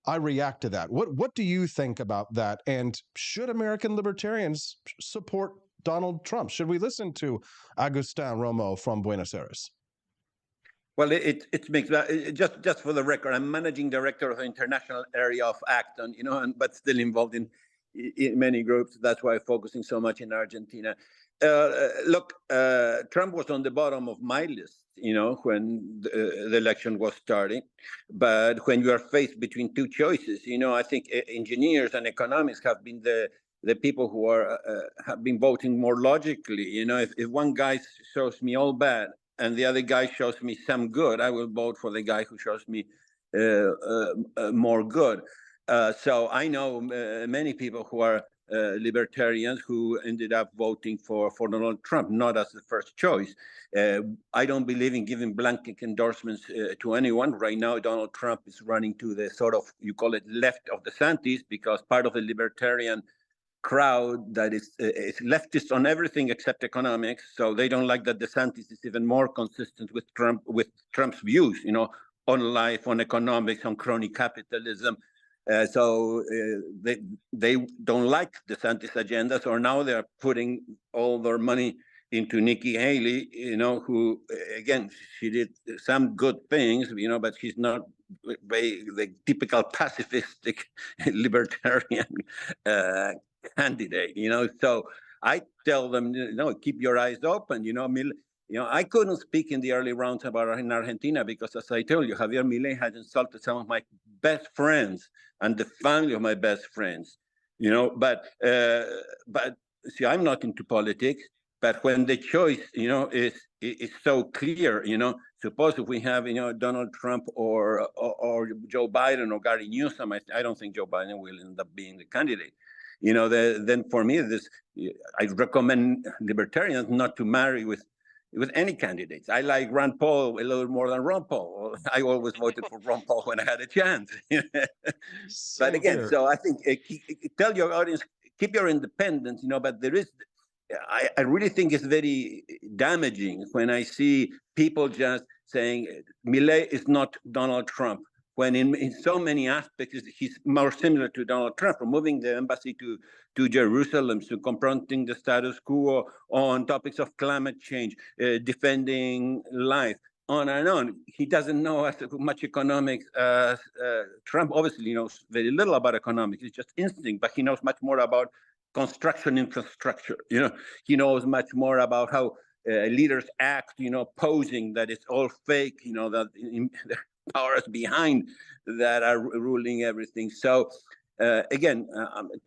Speaker 1: I react to that? What do you think about that? And should American libertarians support Donald Trump? Should we listen to Agustin Romo from Buenos Aires?
Speaker 9: Well, it's mixed. Just for the record, I'm managing director of the international area of Acton, but still involved in many groups. That's why I'm focusing so much in Argentina. Look, Trump was on the bottom of my list, when the election was starting. But when you are faced between two choices, I think engineers and economists have been the people who have been voting more logically. If one guy shows me all bad and the other guy shows me some good, I will vote for the guy who shows me more good. So I know many people who are libertarians who ended up voting for Donald Trump, not as the first choice. I don't believe in giving blanket endorsements to anyone. Right now, Donald Trump is running to the sort of, you call it left of DeSantis, because part of the libertarian crowd that is leftist on everything except economics. So they don't like that DeSantis is even more consistent with Trump's views, on life, on economics, on crony capitalism. So they don't like DeSantis' agenda. So now they're putting all their money into Nikki Haley, who, again, she did some good things, but she's not the typical pacifistic libertarian candidate, So I tell them, keep your eyes open, I couldn't speak in the early rounds about in Argentina because, as I told you, Javier Milei had insulted some of my best friends and the family of my best friends, But see, I'm not into politics. But when the choice, is so clear, suppose if we have, Donald Trump or Joe Biden or Gary Newsom, I don't think Joe Biden will end up being the candidate. Then for me, I recommend libertarians not to marry with any candidates. I like Rand Paul a little more than Ron Paul. I always voted for Ron Paul when I had a chance. But again, so I think tell your audience, keep your independence, but there is, I really think it's very damaging when I see people just saying Milei is not Donald Trump, when in so many aspects he's more similar to Donald Trump, from moving the embassy to Jerusalem, to confronting the status quo on topics of climate change, defending life, on and on. He doesn't know as much economics as Trump. Obviously, he knows very little about economics. It's just instinct, but he knows much more about construction infrastructure. He knows much more about how leaders act, posing that it's all fake, that there are powers behind that are ruling everything. So again,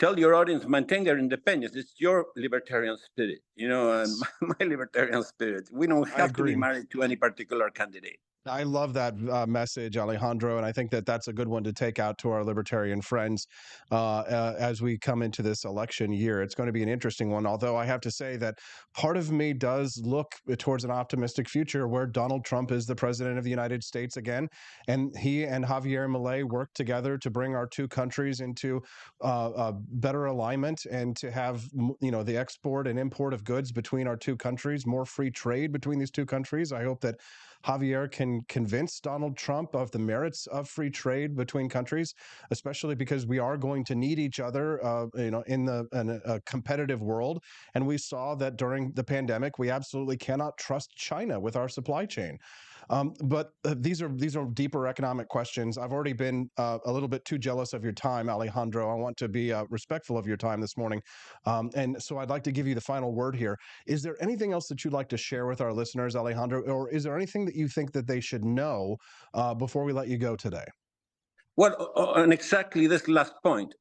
Speaker 9: tell your audience, maintain their independence. It's your libertarian spirit, and my libertarian spirit. We don't have to be married to any particular candidate.
Speaker 1: I love that message, Alejandro, and I think that that's a good one to take out to our libertarian friends as we come into this election year. It's going to be an interesting one, although I have to say that part of me does look towards an optimistic future where Donald Trump is the president of the United States again, and he and Javier Milei work together to bring our two countries into better alignment and to have, the export and import of goods between our two countries, more free trade between these two countries. I hope that Javier can convince Donald Trump of the merits of free trade between countries, especially because we are going to need each other, in a competitive world. And we saw that during the pandemic, we absolutely cannot trust China with our supply chain. But these are deeper economic questions. I've already been a little bit too jealous of your time, Alejandro. I want to be respectful of your time this morning. And so I'd like to give you the final word here. Is there anything else that you'd like to share with our listeners, Alejandro, or is there anything that you think that they should know before we let you go today?
Speaker 9: Well, on exactly this last point,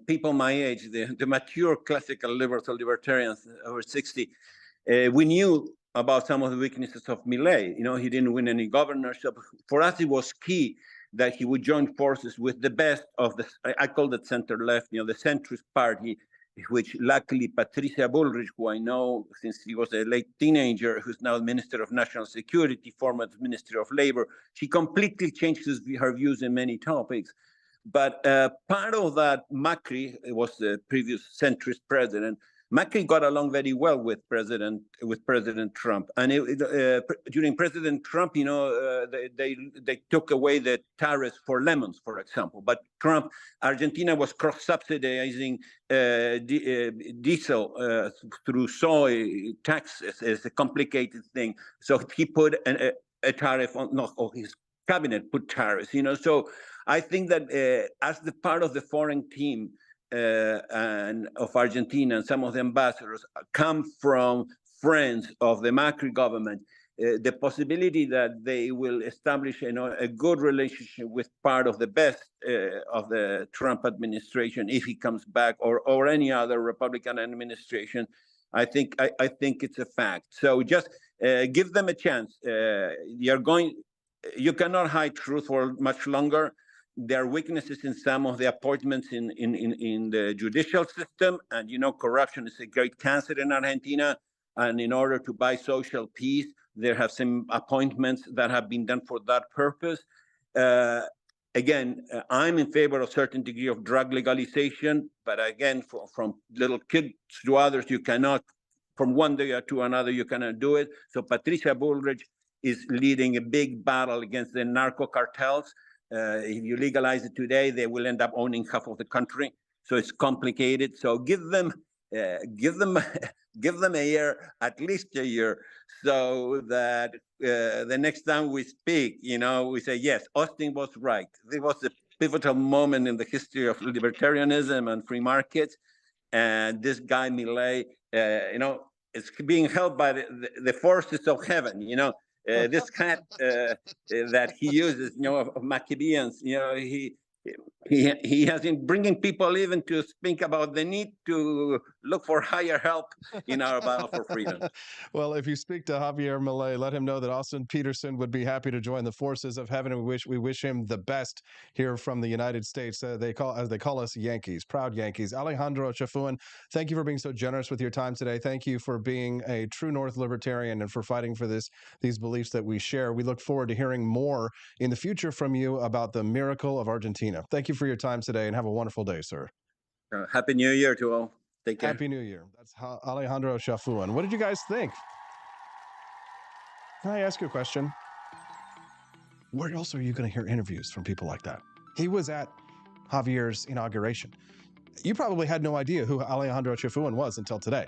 Speaker 9: people my age, the mature classical liberals or libertarians over 60, we knew about some of the weaknesses of Milei. He didn't win any governorship. For us, it was key that he would join forces with the best of I call it center left, the centrist party, which luckily Patricia Bullrich, who I know since he was a late teenager, who's now Minister of National Security, former Minister of Labor, she completely changed her views in many topics. But part of that, Macri was the previous centrist president. Macri got along very well with President Trump, and during President Trump, they took away the tariffs for lemons, for example. But Argentina was cross-subsidizing diesel through soy taxes. It's a complicated thing. So he put a tariff on. Or his cabinet put tariffs. So I think that as the part of the foreign team. And of Argentina, and some of the ambassadors come from friends of the Macri government, the possibility that they will establish a good relationship with part of the best of the Trump administration if he comes back, or any other Republican administration, I think it's a fact. So just give them a chance. You cannot hide truth for much longer. there are weaknesses in some of the appointments in the judicial system. And, corruption is a great cancer in Argentina. And in order to buy social peace, there have some appointments that have been done for that purpose. Again, I'm in favor of a certain degree of drug legalization. But again, from little kids to others, you cannot, from one day to another, you cannot do it. So Patricia Bullrich is leading a big battle against the narco cartels. If you legalize it today, they will end up owning half of the country. So it's complicated. So give them a year, at least a year, so that the next time we speak, we say, yes, Austin was right. It was a pivotal moment in the history of libertarianism and free markets. And this guy, Milei, is being held by the forces of heaven, this cat that he uses, of Maccabeans, he has been bringing people even to think about the need to look for higher help in our battle for freedom.
Speaker 1: Well, if you speak to Javier Milei, let him know that Austin Peterson would be happy to join the forces of heaven, and we wish him the best here from the United States. As they call us, Yankees, proud Yankees. Alejandro Chafuan, thank you for being so generous with your time today. Thank you for being a true North libertarian and for fighting for these beliefs that we share. We look forward to hearing more in the future from you about the miracle of Argentina. Thank you for your time today, and have a wonderful day, sir.
Speaker 9: Happy New Year to all. Take care.
Speaker 1: Happy New Year. That's Alejandro Chafuan. What did you guys think? Can I ask you a question? Where else are you going to hear interviews from people like that? He was at Javier's inauguration. You probably had no idea who Alejandro Chafuan was until today.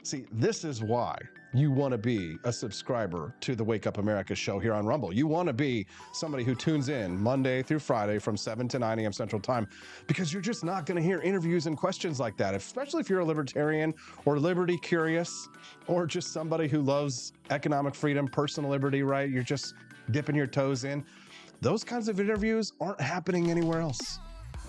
Speaker 1: See, this is why you want to be a subscriber to the Wake Up America show here on Rumble. You want to be somebody who tunes in Monday through Friday from 7 to 9 a.m. Central Time, because you're just not going to hear interviews and questions like that, especially if you're a libertarian or liberty curious or just somebody who loves economic freedom, personal liberty, right? You're just dipping your toes in. Those kinds of interviews aren't happening anywhere else.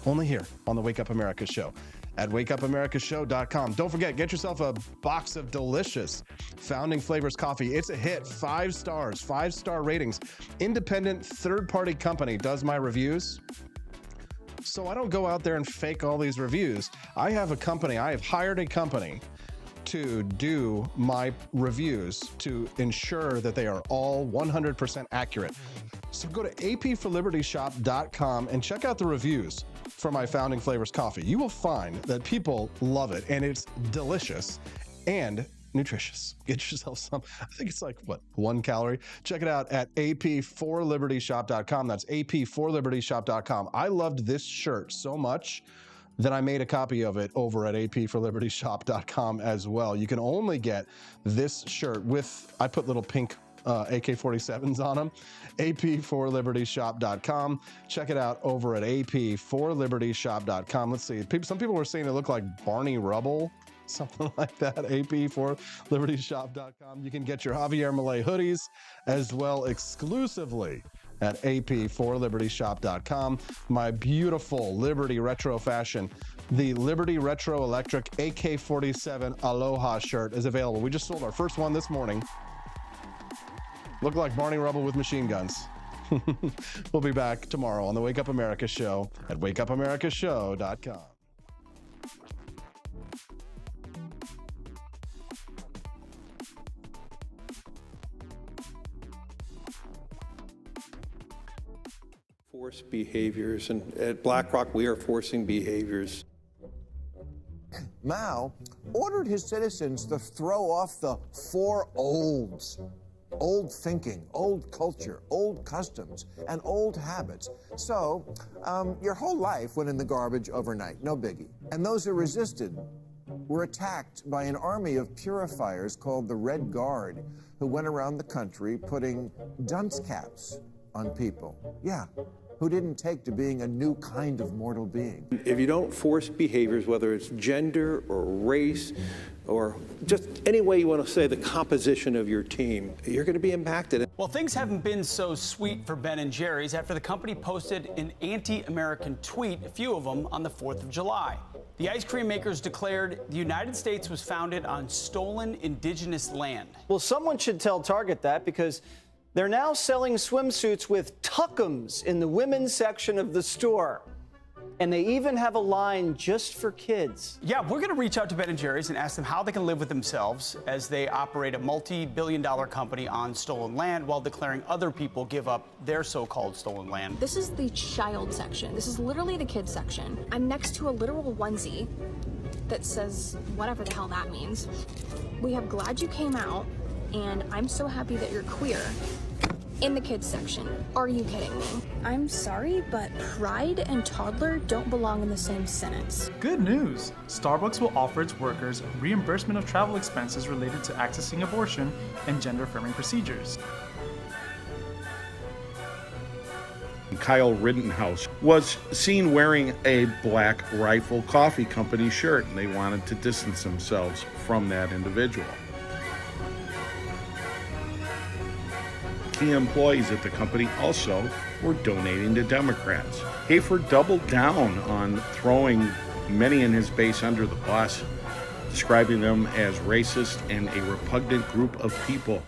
Speaker 1: Only here on the Wake Up America show at wakeupAmericaShow.com. Don't forget, get yourself a box of delicious Founding Flavors coffee. It's a hit, 5 stars, 5-star ratings. Independent third-party company does my reviews. So I don't go out there and fake all these reviews. I have hired a company to do my reviews to ensure that they are all 100% accurate. So go to apforlibertyshop.com and check out the reviews for my Founding Flavors coffee. You will find that people love it, and it's delicious and nutritious. Get yourself some. I think it's like, 1 calorie? Check it out at apforlibertyshop.com. That's apforlibertyshop.com. I loved this shirt so much that I made a copy of it over at apforlibertyshop.com as well. You can only get this shirt I put little pink AK-47s on them. apforlibertyshop.com. Check it out over at apforlibertyshop.com. Let's see. Some people were saying it looked like Barney Rubble, something like that. apforlibertyshop.com. You can get your Javier Milei hoodies as well exclusively at apforlibertyshop.com. My beautiful Liberty Retro fashion, the Liberty Retro Electric AK-47 Aloha shirt is available. We just sold our first one this morning. Look like Barney Rubble with machine guns. We'll be back tomorrow on the Wake Up America show at wakeupAmericaShow.com.
Speaker 11: Force behaviors, and at BlackRock we are forcing behaviors.
Speaker 12: Mao ordered his citizens to throw off the 4 olds. Old thinking, old culture, old customs, and old habits. So, your whole life went in the garbage overnight, no biggie. And those who resisted were attacked by an army of purifiers called the Red Guard, who went around the country putting dunce caps on people. Yeah, who didn't take to being a new kind of mortal being.
Speaker 11: If you don't force behaviors, whether it's gender or race or just any way you want to say the composition of your team, you're going to be impacted.
Speaker 14: Well, things haven't been so sweet for Ben & Jerry's after the company posted an anti-American tweet, a few of them, on the 4th of July. The ice cream makers declared the United States was founded on stolen indigenous land.
Speaker 24: Well, someone should tell Target that, because
Speaker 13: They're now selling swimsuits with tuckums in the women's section of the store. And they even have a line just for kids.
Speaker 14: Yeah, we're going to reach out to Ben & Jerry's and ask them how they can live with themselves as they operate a multi-billion-dollar company on stolen land while declaring other people give up their so-called stolen land.
Speaker 16: This is the child section. This is literally the kids section. I'm next to a literal onesie that says whatever the hell that means. We have glad you came out, and I'm so happy that you're queer. In the kids section. Are you kidding me? I'm sorry, but pride and toddler don't belong in the same sentence.
Speaker 18: Good news! Starbucks will offer its workers reimbursement of travel expenses related to accessing abortion and gender-affirming procedures.
Speaker 24: Kyle Rittenhouse was seen wearing a Black Rifle Coffee Company shirt, and they wanted to distance themselves from that individual. Key employees at the company also were donating to Democrats. Hafer doubled down on throwing many in his base under the bus, describing them as racist and a repugnant group of people.